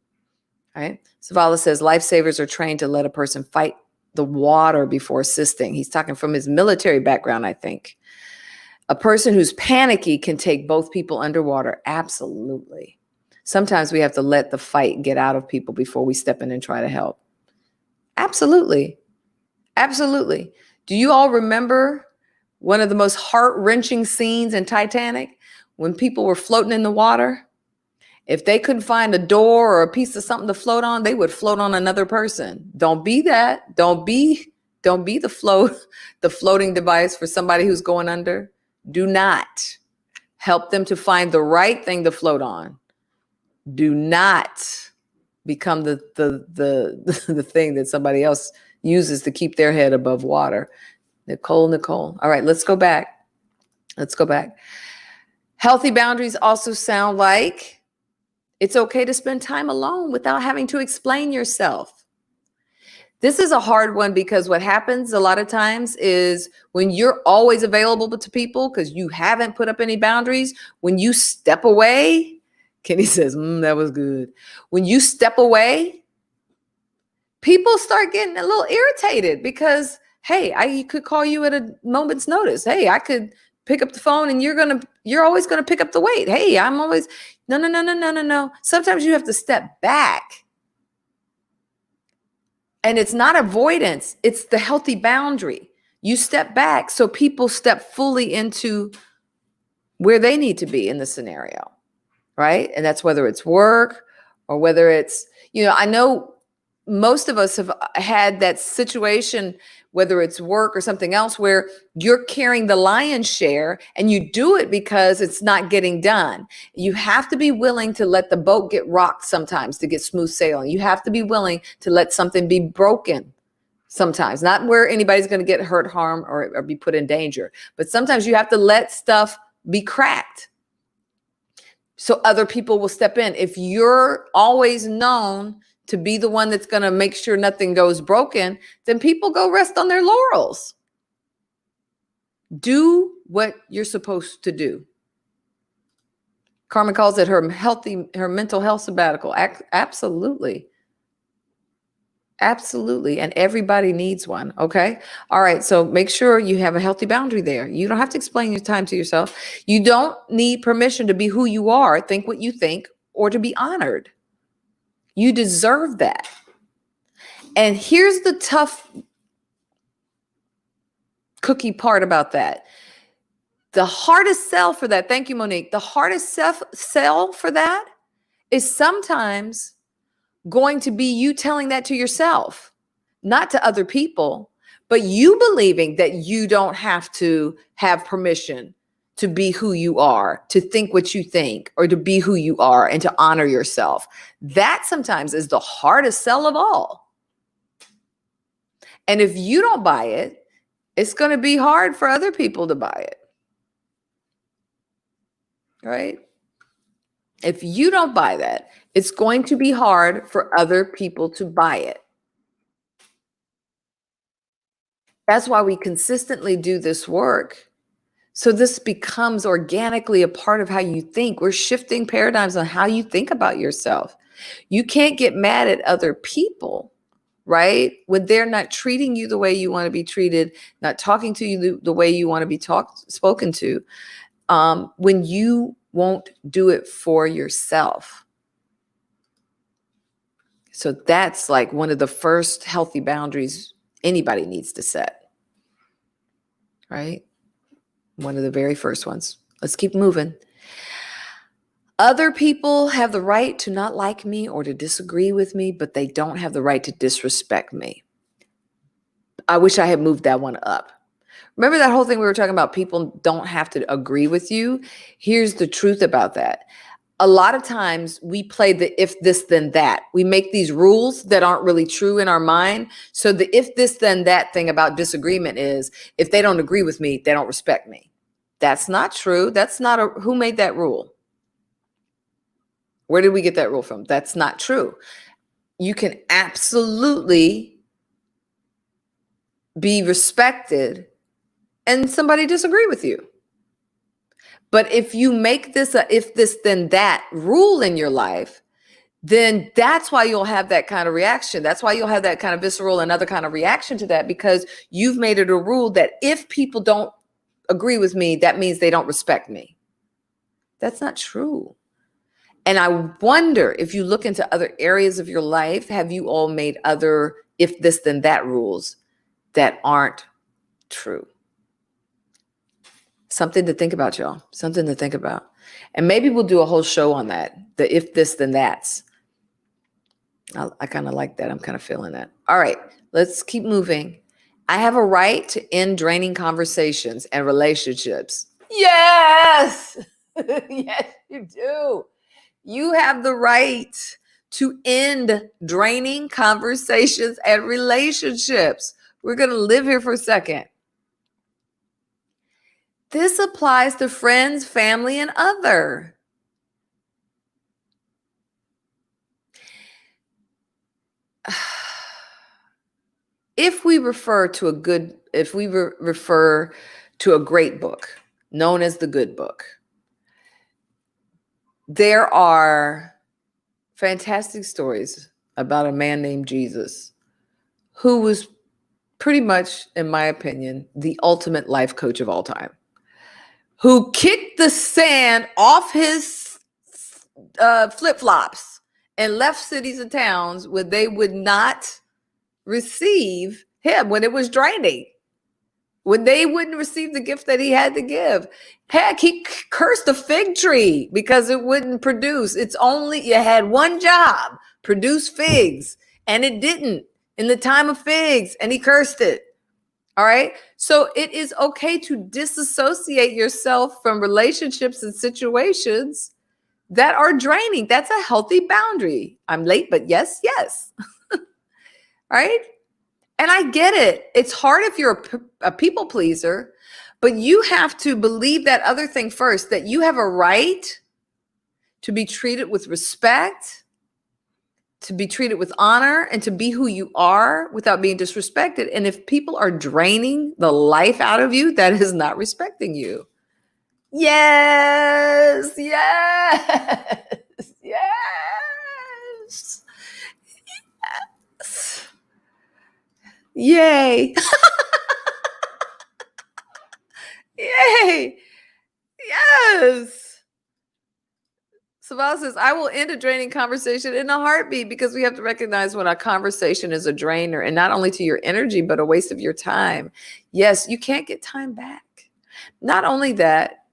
All right. Savala says, lifesavers are trained to let a person fight the water before assisting. He's talking from his military background, I think. A person who's panicky can take both people underwater. Absolutely. Sometimes we have to let the fight get out of people before we step in and try to help. Absolutely. Absolutely. Do you all remember one of the most heart-wrenching scenes in Titanic when people were floating in the water? If they couldn't find a door or a piece of something to float on, they would float on another person. Don't be that. Don't be the floating device for somebody who's going under. Do not help them to find the right thing to float on. Do not become the thing that somebody else uses to keep their head above water. Nicole. All right, let's go back. Healthy boundaries also sound like it's okay to spend time alone without having to explain yourself. This is a hard one because what happens a lot of times is when you're always available to people because you haven't put up any boundaries, when you step away, Kenny says, that was good. When you step away, people start getting a little irritated because, hey, I could call you at a moment's notice. Hey, I could pick up the phone and you're always going to pick up the weight. Hey, I'm always, no. Sometimes you have to step back. And it's not avoidance. It's the healthy boundary. You step back so people step fully into where they need to be in the scenario, right? And that's whether it's work or whether it's, I know most of us have had that situation, whether it's work or something else, where you're carrying the lion's share and you do it because it's not getting done. You have to be willing to let the boat get rocked sometimes to get smooth sailing. You have to be willing to let something be broken sometimes, not where anybody's going to get hurt, harm, or be put in danger. But sometimes you have to let stuff be cracked so other people will step in. If you're always known to be the one that's going to make sure nothing goes broken, then people go rest on their laurels. Do what you're supposed to do. Carmen calls it her mental health sabbatical. Absolutely. Absolutely. And everybody needs one. Okay. All right. So make sure you have a healthy boundary there. You don't have to explain your time to yourself. You don't need permission to be who you are, think what you think, or to be honored. You deserve that. And here's the tough cookie part about that. The hardest sell for that, thank you, Monique. The hardest sell for that is sometimes going to be you telling that to yourself, not to other people, but you believing that you don't have to have permission to be who you are, to think what you think, or to be who you are and to honor yourself. That sometimes is the hardest sell of all. And if you don't buy it, it's going to be hard for other people to buy it. Right? If you don't buy that, it's going to be hard for other people to buy it. That's why we consistently do this work. So this becomes organically a part of how you think. We're shifting paradigms on how you think about yourself. You can't get mad at other people, right? When they're not treating you the way you want to be treated, not talking to you the way you want to be spoken to, when you won't do it for yourself. So that's like one of the first healthy boundaries anybody needs to set, right? One of the very first ones. Let's keep moving. Other people have the right to not like me or to disagree with me, but they don't have the right to disrespect me. I wish I had moved that one up. Remember that whole thing we were talking about, people don't have to agree with you? Here's the truth about that. A lot of times we play the if this then that. We make these rules that aren't really true in our mind. So the if this then that thing about disagreement is, if they don't agree with me, they don't respect me. That's not true. That's not who made that rule? Where did we get that rule from? That's not true. You can absolutely be respected and somebody disagree with you. But if you make this a if this then that rule in your life, then that's why you'll have that kind of reaction. That's why you'll have that kind of visceral and other kind of reaction to that, because you've made it a rule that if people don't agree with me, that means they don't respect me. That's not true. And I wonder if you look into other areas of your life, have you all made other if this then that rules that aren't true? Something to think about, y'all. Something to think about. And maybe we'll do a whole show on that. The if this, then that's. I kind of like that. I'm kind of feeling that. All right, let's keep moving. I have a right to end draining conversations and relationships. Yes. Yes, you do. You have the right to end draining conversations and relationships. We're going to live here for a second. This applies to friends, family, and other. If we refer to a great book known as the Good Book, there are fantastic stories about a man named Jesus who was pretty much, in my opinion, the ultimate life coach of all time, who kicked the sand off his flip-flops and left cities and towns where they would not receive him when it was draining. when they wouldn't receive the gift that he had to give. Heck, he cursed the fig tree because it wouldn't produce. It's only, you had one job, produce figs, and it didn't in the time of figs, and he cursed it. All right. So it is okay to disassociate yourself from relationships and situations that are draining. That's a healthy boundary. I'm late, but yes, yes. All right. And I get it. It's hard if you're a people pleaser, but you have to believe that other thing first, that you have a right to be treated with respect, to be treated with honor, and to be who you are without being disrespected. And if people are draining the life out of you, that is not respecting you. Yes, yes, yes, yes. Yay. Yay. Yes. Saval says, I will end a draining conversation in a heartbeat, because we have to recognize when a conversation is a drainer, and not only to your energy, but a waste of your time. Yes, you can't get time back. Not only that,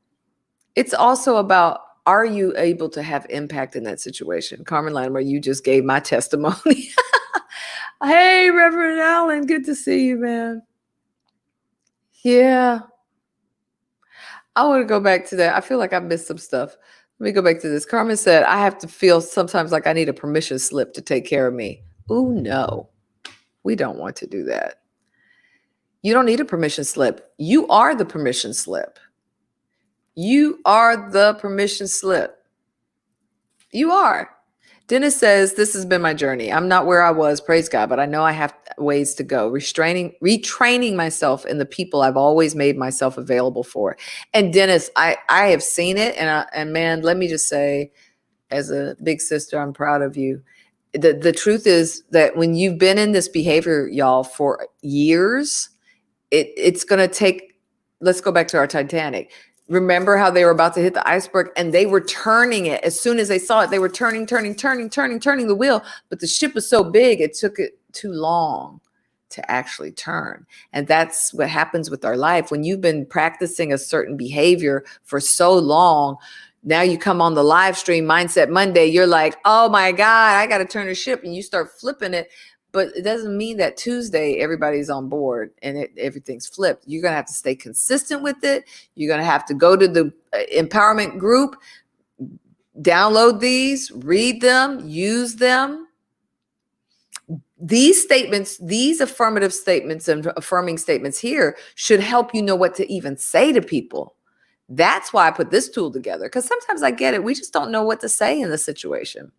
it's also about, are you able to have impact in that situation? Carmen Latimer, you just gave my testimony. Hey, Reverend Allen, good to see you, man. Yeah. I want to go back to that. I feel like I missed some stuff. Let me go back to this. Carmen said, I have to feel sometimes like I need a permission slip to take care of me. Oh, no, we don't want to do that. You don't need a permission slip. You are the permission slip. You are the permission slip. You are. Dennis says, this has been my journey. I'm not where I was, praise God, but I know I have ways to go. Retraining myself in the people I've always made myself available for. And Dennis, I have seen it. And man, let me just say, as a big sister, I'm proud of you. The truth is that when you've been in this behavior, y'all, for years, it's going to take, let's go back to our Titanic. Remember how they were about to hit the iceberg and they were turning it. As soon as they saw it, they were turning the wheel. But the ship was so big, it took it too long to actually turn. And that's what happens with our life. When you've been practicing a certain behavior for so long, now you come on the live stream Mindset Monday, you're like, oh my God, I got to turn the ship. And you start flipping it. But it doesn't mean that Tuesday everybody's on board and everything's flipped. You're going to have to stay consistent with it. You're going to have to go to the empowerment group, download these, read them, use them. These statements, these affirmative statements and affirming statements here should help you know what to even say to people. That's why I put this tool together, because sometimes I get it. We just don't know what to say in the situation,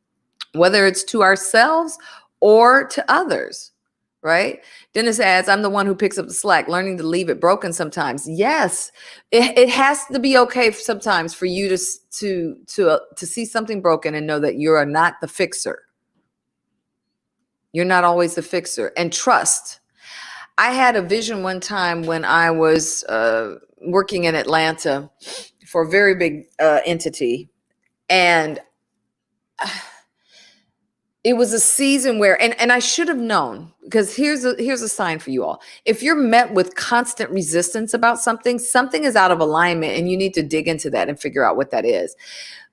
whether it's to ourselves or to others, right? Dennis adds, I'm the one who picks up the slack, learning to leave it broken sometimes. Yes, it has to be okay sometimes for you to see something broken and know that you are not the fixer. You're not always the fixer. And trust. I had a vision one time when I was working in Atlanta for a very big entity, and it was a season where, and I should have known, because here's a sign for you all. If you're met with constant resistance about something, something is out of alignment, and you need to dig into that and figure out what that is.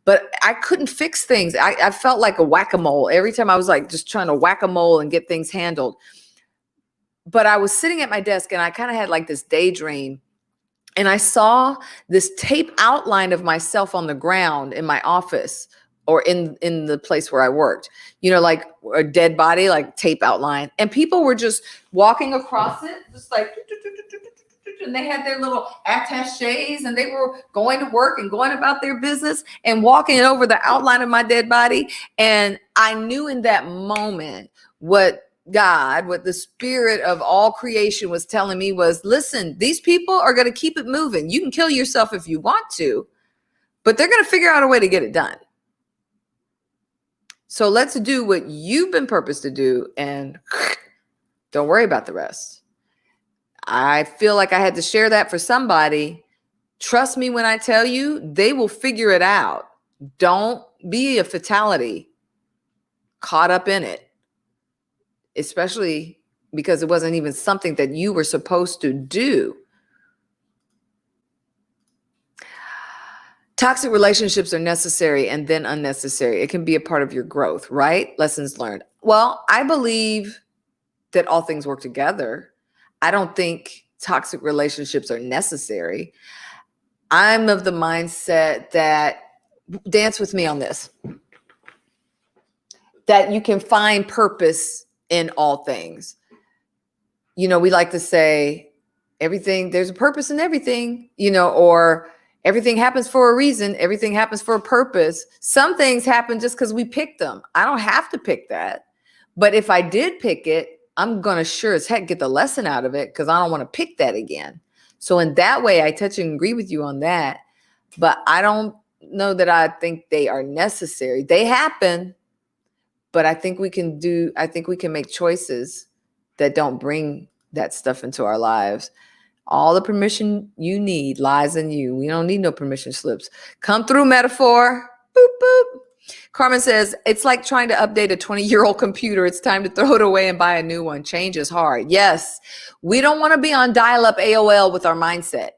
But I couldn't fix things. I felt like a whack-a-mole. Every time I was like just trying to whack-a-mole and get things handled. But I was sitting at my desk and I kind of had like this daydream. And I saw this tape outline of myself on the ground in my office, or in the place where I worked, you know, like a dead body, like tape outline. And people were just walking across it, just like, and they had their little attachés and they were going to work and going about their business and walking over the outline of my dead body. And I knew in that moment what the spirit of all creation was telling me was, listen, these people are going to keep it moving. You can kill yourself if you want to, but they're going to figure out a way to get it done. So let's do what you've been purposed to do and don't worry about the rest. I feel like I had to share that for somebody. Trust me when I tell you, they will figure it out. Don't be a fatality caught up in it, especially because it wasn't even something that you were supposed to do. Toxic relationships are necessary and then unnecessary. It can be a part of your growth, right? Lessons learned. Well, I believe that all things work together. I don't think toxic relationships are necessary. I'm of the mindset that, dance with me on this, that you can find purpose in all things. You know, we like to say everything, there's a purpose in everything, you know, or everything happens for a reason, everything happens for a purpose. Some things happen just because we picked them. I don't have to pick that. But if I did pick it, I'm going to sure as heck get the lesson out of it because I don't want to pick that again. So in that way, I touch and agree with you on that. But I don't know that I think they are necessary. They happen, but I think we can make choices that don't bring that stuff into our lives. All the permission you need lies in you. We don't need no permission slips. Come through, metaphor. Boop, boop. Carmen says, it's like trying to update a 20-year-old computer. It's time to throw it away and buy a new one. Change is hard. Yes, we don't want to be on dial-up AOL with our mindset.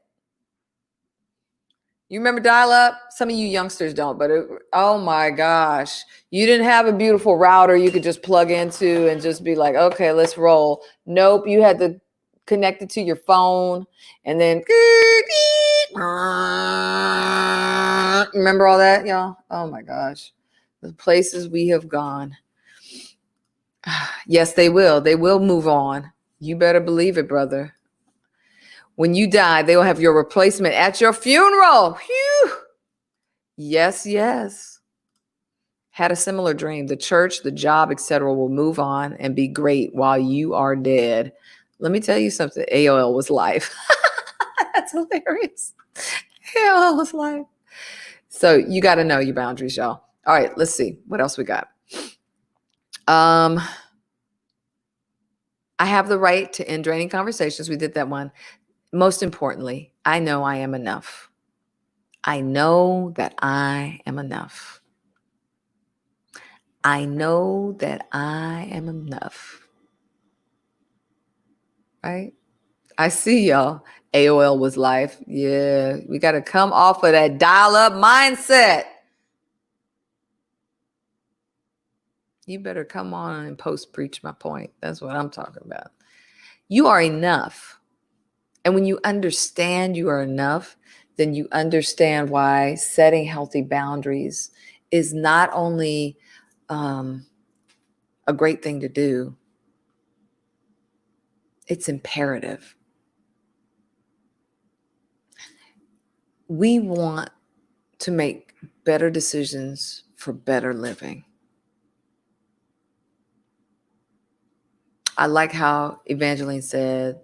You remember dial-up? Some of you youngsters don't, but oh my gosh. You didn't have a beautiful router you could just plug into and just be like, okay, let's roll. Nope, you had to connect it to your phone and then remember all that, y'all? Oh my gosh. The places we have gone. Yes, they will. They will move on. You better believe it, brother. When you die, they will have your replacement at your funeral. Phew. Yes, yes. Had a similar dream. The church, the job, etc. will move on and be great while you are dead. Let me tell you something. AOL was life. That's hilarious. AOL was life. So you got to know your boundaries, y'all. All right, let's see. What else we got? I have the right to end draining conversations. We did that one. Most importantly, I know I am enough. I know that I am enough. I know that I am enough. Right? I see y'all. AOL was life. Yeah, we got to come off of that dial-up mindset. You better come on and post-preach my point. That's what I'm talking about. You are enough. And when you understand you are enough, then you understand why setting healthy boundaries is not only a great thing to do, it's imperative. We want to make better decisions for better living. I like how Evangeline said,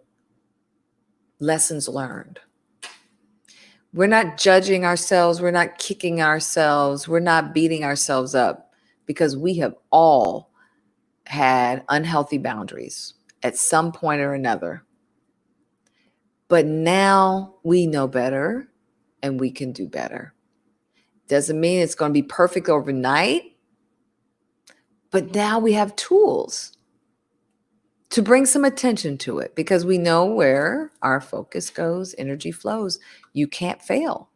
lessons learned. We're not judging ourselves. We're not kicking ourselves. We're not beating ourselves up because we have all had unhealthy boundaries at some point or another. But now we know better and we can do better. Doesn't mean it's going to be perfect overnight, but now we have tools to bring some attention to it because we know where our focus goes, energy flows. You can't fail.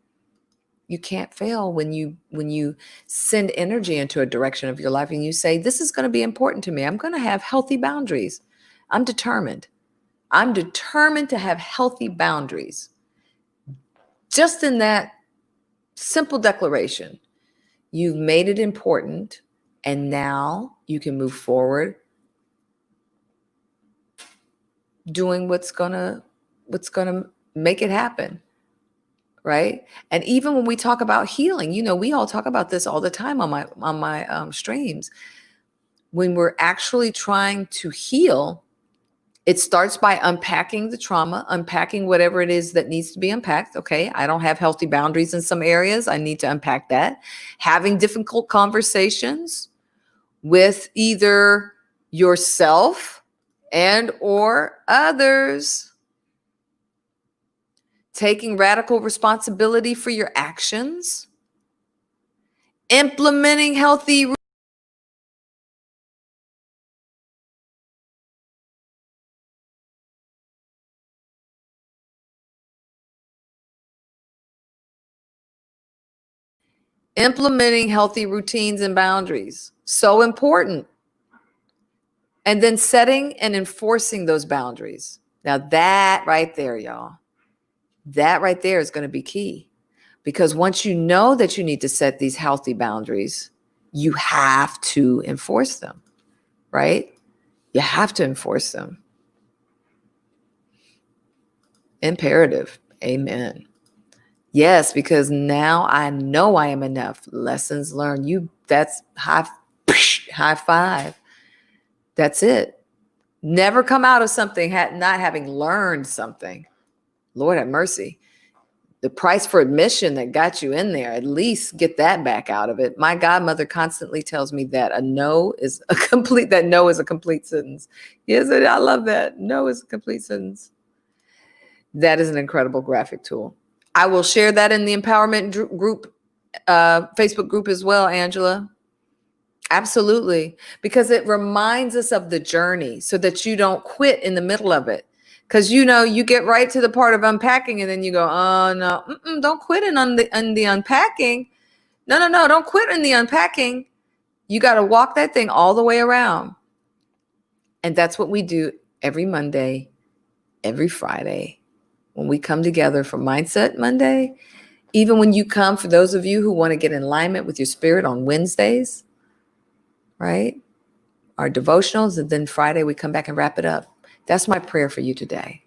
You can't fail when you send energy into a direction of your life and you say, this is going to be important to me. I'm going to have healthy boundaries. I'm determined. I'm determined to have healthy boundaries. Just in that simple declaration, you've made it important, and now you can move forward doing what's gonna make it happen, right? And even when we talk about healing, you know, we all talk about this all the time on my streams. When we're actually trying to heal, it starts by unpacking the trauma, unpacking whatever it is that needs to be unpacked. Okay, I don't have healthy boundaries in some areas. I need to unpack that. Having difficult conversations with either yourself and or others. Taking radical responsibility for your actions. Implementing healthy Implementing healthy routines and boundaries. So important. And then setting and enforcing those boundaries. Now that right there, y'all, that right there is going to be key. Because once you know that you need to set these healthy boundaries, you have to enforce them, right? You have to enforce them. Imperative. Amen. Yes, because now I know I am enough. Lessons learned. That's high five. That's it. Never come out of something not having learned something. Lord have mercy. The price for admission that got you in there, at least get that back out of it. My godmother constantly tells me that a no is a complete sentence. Yes, I love that. No is a complete sentence. That is an incredible graphic tool. I will share that in the empowerment group, Facebook group as well, Angela. Absolutely. Because it reminds us of the journey so that you don't quit in the middle of it. Because, you get right to the part of unpacking and then you go, oh, no, don't quit in the unpacking. No, don't quit in the unpacking. You got to walk that thing all the way around. And that's what we do every Monday, every Friday, when we come together for Mindset Monday. Even when you come, for those of you who want to get in alignment with your spirit on Wednesdays, right? Our devotionals, and then Friday we come back and wrap it up. That's my prayer for you today,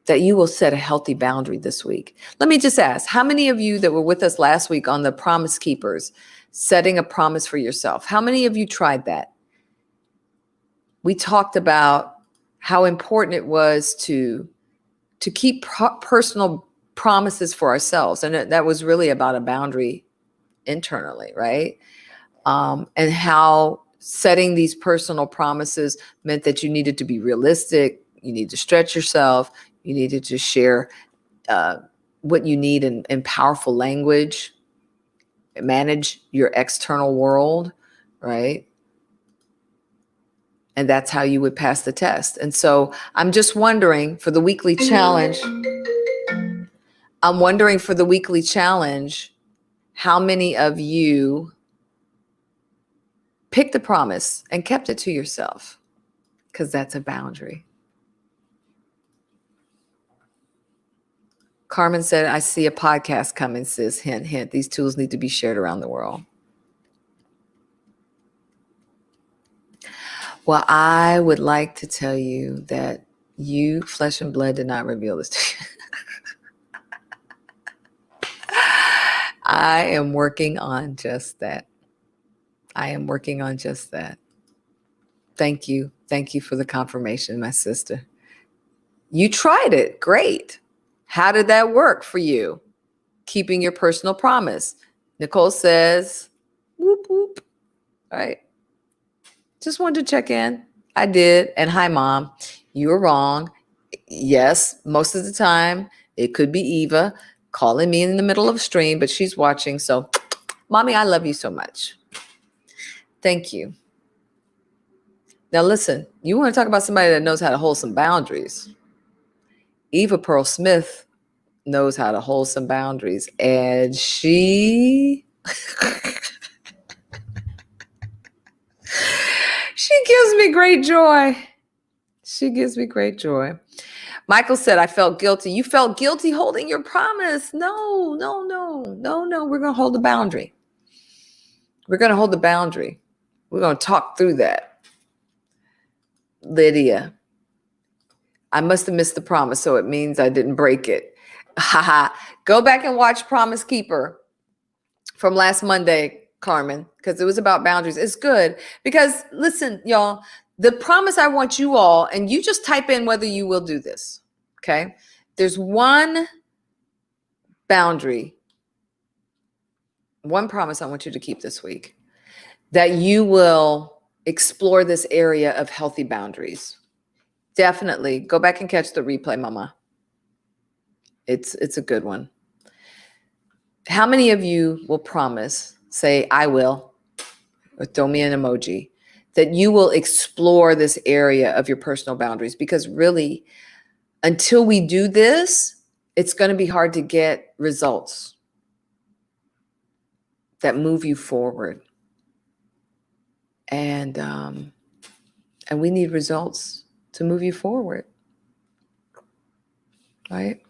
that you will set a healthy boundary this week. Let me just ask, how many of you that were with us last week on the Promise Keepers, setting a promise for yourself, how many of you tried that? We talked about how important it was to keep personal promises for ourselves. And that was really about a boundary internally, right? And how setting these personal promises meant that you needed to be realistic. You need to stretch yourself. You needed to share what you need in powerful language, manage your external world, right? And that's how you would pass the test. And so I'm just wondering for the weekly challenge, how many of you picked the promise and kept it to yourself? Because that's a boundary. Carmen said, I see a podcast coming, sis. Hint, hint. These tools need to be shared around the world. Well, I would like to tell you that you, flesh and blood, did not reveal this to you. I am working on just that. Thank you. Thank you for the confirmation, my sister. You tried it. Great. How did that work for you? Keeping your personal promise. Nicole says, whoop, whoop. All right. Just wanted to check in. I did. And hi, Mom. You were wrong. Yes, most of the time, it could be Eva calling me in the middle of a stream, but she's watching. So, Mommy, I love you so much. Thank you. Now, listen, you want to talk about somebody that knows how to hold some boundaries. Eva Pearl Smith knows how to hold some boundaries, and she gives me great joy. Michael said, I felt guilty. You felt guilty holding your promise. No. We're going to hold the boundary. We're going to talk through that. Lydia, I must have missed the promise, so it means I didn't break it. Go back and watch Promise Keeper from last Monday, Carmen, because it was about boundaries. It's good because, listen, y'all, the promise I want you all, and you just type in whether you will do this, okay? There's one boundary, one promise I want you to keep this week, that you will explore this area of healthy boundaries. Definitely go back and catch the replay, Mama. It's a good one. How many of you will promise, say, I will, or throw me an emoji, that you will explore this area of your personal boundaries? Because really, until we do this, it's going to be hard to get results. that move you forward. And we need results to move you forward, right?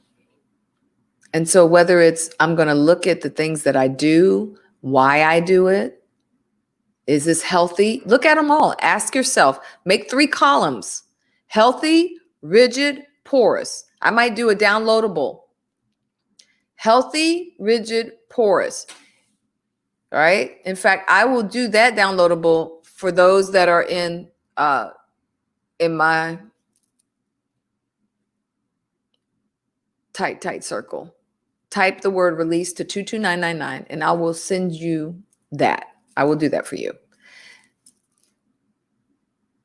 And so whether it's I'm going to look at the things that I do, why I do it, is this healthy? Look at them all. Ask yourself, make 3 columns: healthy, rigid, porous. I might do a downloadable. Healthy, rigid, porous. All right. In fact, I will do that downloadable for those that are in my tight circle. Type the word release to 22999 and I will send you that. I will do that for you.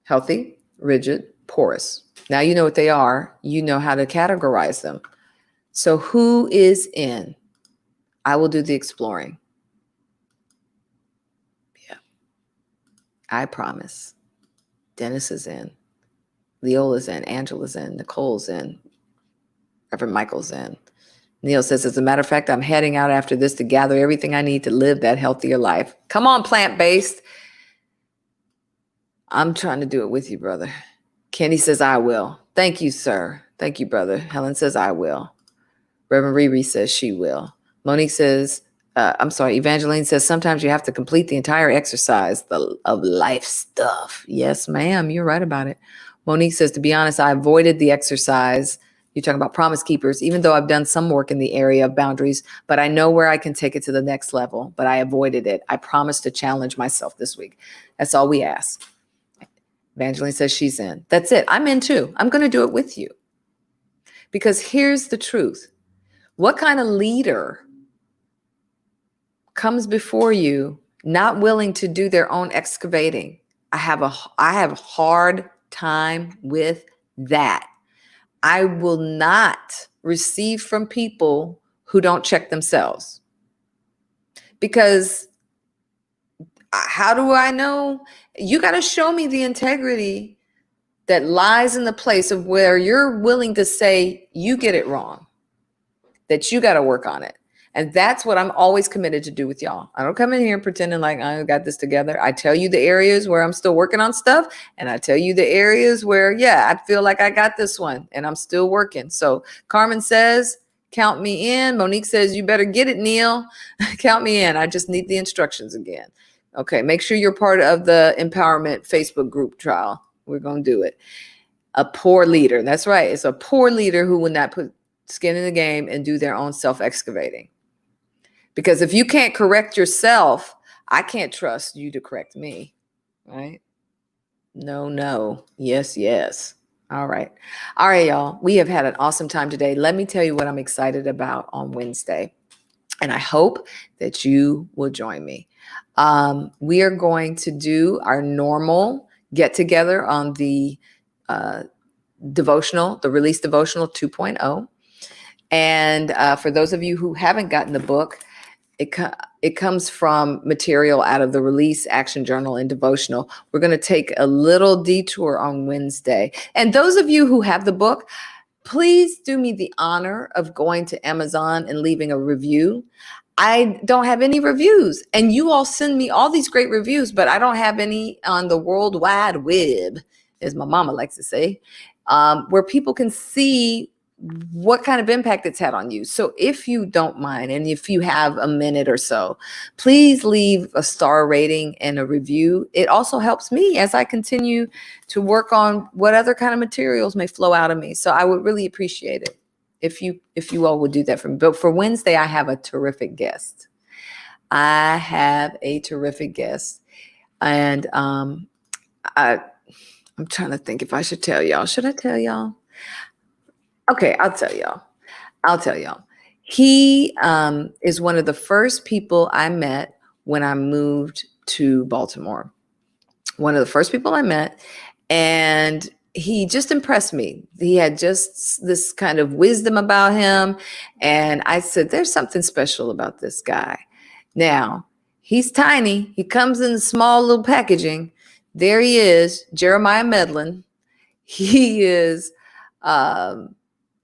Healthy, rigid, porous. Now you know what they are. You know how to categorize them. So who is in? I will do the exploring. Yeah. I promise. Dennis is in. Leola's in. Angela's in. Nicole's in. Reverend Michael's in. Neil says, as a matter of fact, I'm heading out after this to gather everything I need to live that healthier life. Come on, plant-based. I'm trying to do it with you, brother. Kenny says, I will. Thank you, sir. Thank you, brother. Helen says, I will. Reverend Riri says she will. Monique says, Evangeline says, sometimes you have to complete the entire exercise of life stuff. Yes, ma'am. You're right about it. Monique says, to be honest, I avoided the exercise. You're talking about Promise Keepers, even though I've done some work in the area of boundaries, but I know where I can take it to the next level, but I avoided it. I promised to challenge myself this week. That's all we ask. Evangeline says she's in. That's it. I'm in too. I'm going to do it with you. Because here's the truth. What kind of leader comes before you not willing to do their own excavating? I have a hard time with that. I will not receive from people who don't check themselves. Because how do I know? You got to show me the integrity that lies in the place of where you're willing to say you get it wrong, that you got to work on it. And that's what I'm always committed to do with y'all. I don't come in here pretending like I got this together. I tell you the areas where I'm still working on stuff. And I tell you the areas where, yeah, I feel like I got this one and I'm still working. So Carmen says, count me in. Monique says, you better get it, Neil. Count me in. I just need the instructions again. Okay, make sure you're part of the empowerment Facebook group trial. We're going to do it. A poor leader. That's right. It's a poor leader who will not put skin in the game and do their own self-excavating. Because if you can't correct yourself, I can't trust you to correct me, right? No. Yes. All right, y'all. We have had an awesome time today. Let me tell you what I'm excited about on Wednesday. And I hope that you will join me. We are going to do our normal get together on the devotional, the Release Devotional 2.0. And for those of you who haven't gotten the book, it comes from material out of the Release Action Journal and Devotional. We're going to take a little detour on Wednesday. And those of you who have the book, please do me the honor of going to Amazon and leaving a review. I don't have any reviews, and you all send me all these great reviews, but I don't have any on the World Wide Web, as my mama likes to say, where people can see what kind of impact it's had on you. So if you don't mind, and if you have a minute or so, please leave a star rating and a review. It also helps me as I continue to work on what other kind of materials may flow out of me. So I would really appreciate it if you all would do that for me. But for Wednesday, I have a terrific guest. And I'm trying to think if I should tell y'all. Should I tell y'all? Okay, I'll tell y'all. He is one of the first people I met when I moved to Baltimore. One of the first people I met, and he just impressed me. He had just this kind of wisdom about him. And I said, there's something special about this guy. Now, he's tiny. He comes in small little packaging. There he is, Jeremiah Medlin. He is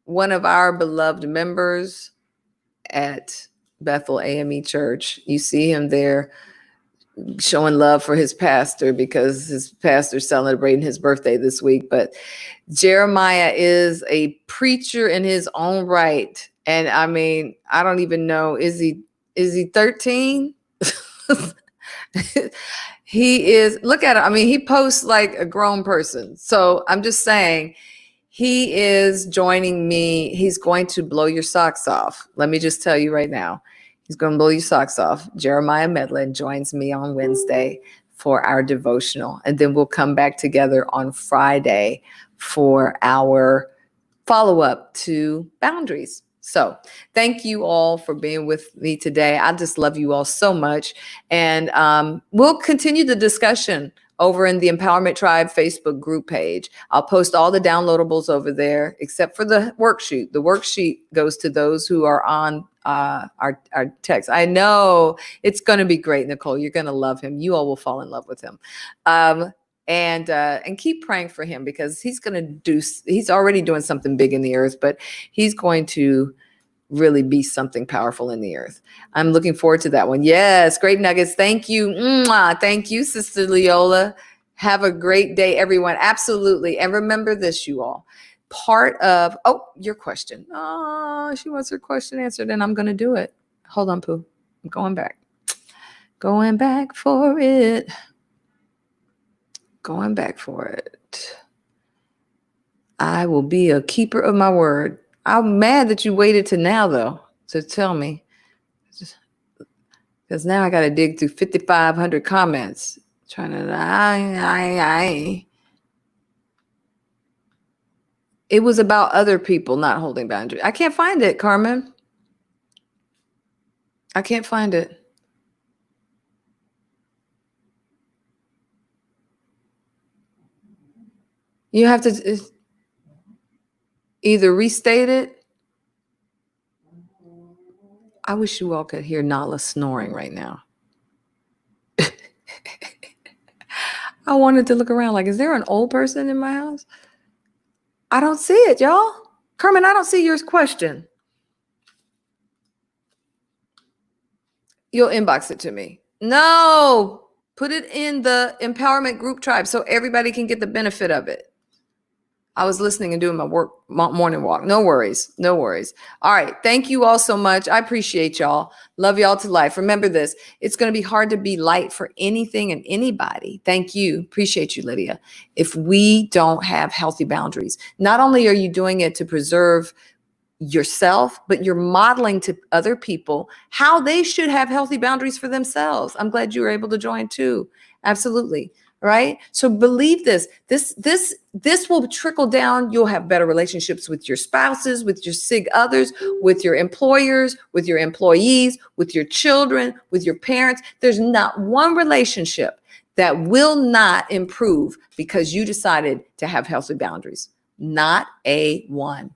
one of our beloved members at Bethel AME Church. You see him there showing love for his pastor because his pastor's celebrating his birthday this week. But Jeremiah is a preacher in his own right. And I mean, I don't even know, is he 13? He is, look at it. I mean, he posts like a grown person. So I'm just saying, he is joining me. He's going to blow your socks off. Let me just tell you right now. He's going to blow your socks off. Jeremiah Medlin joins me on Wednesday for our devotional. And then we'll come back together on Friday for our follow-up to boundaries. So thank you all for being with me today. I just love you all so much. And we'll continue the discussion over in the Empowerment Tribe Facebook group page. I'll post all the downloadables over there, except for the worksheet. The worksheet goes to those who are on our text. I know it's going to be great, Nicole. You're going to love him. You all will fall in love with him. And keep praying for him because he's already doing something big in the earth, but he's going to really be something powerful in the earth. I'm looking forward to that one. Yes, great nuggets. Thank you. Mwah. Thank you, Sister Leola. Have a great day, everyone. Absolutely. And remember this, you all. Part of, your question. Oh, she wants her question answered, and I'm going to do it. Hold on, Pooh. I'm going back. Going back for it. Going back for it. I will be a keeper of my word. I'm mad that you waited to now, though, to tell me. Because now I got to dig through 5,500 comments. Trying to, It was about other people not holding boundaries. I can't find it, Carmen. I can't find it. You have to either restate it. I wish you all could hear Nala snoring right now. I wanted to look around like, is there an old person in my house? I don't see it, y'all. Carmen, I don't see your question. You'll inbox it to me. No, put it in the empowerment group tribe so everybody can get the benefit of it. I was listening and doing my morning walk. No worries. No worries. All right. Thank you all so much. I appreciate y'all. Love y'all to life. Remember this. It's going to be hard to be light for anything and anybody. Thank you. Appreciate you, Lydia. If we don't have healthy boundaries, not only are you doing it to preserve yourself, but you're modeling to other people how they should have healthy boundaries for themselves. I'm glad you were able to join too. Absolutely. Right? So believe this will trickle down. You'll have better relationships with your spouses, with your sig others, with your employers, with your employees, with your children, with your parents. There's not one relationship that will not improve because you decided to have healthy boundaries. Not a one.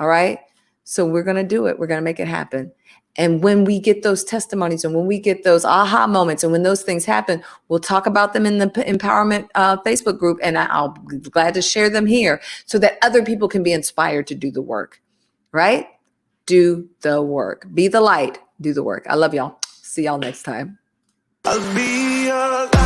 All right? So we're going to do it. We're going to make it happen. And when we get those testimonies and when we get those aha moments and when those things happen, we'll talk about them in the empowerment Facebook group. And I'll be glad to share them here so that other people can be inspired to do the work, right? Do the work. Be the light. Do the work. I love y'all. See y'all next time. I'll be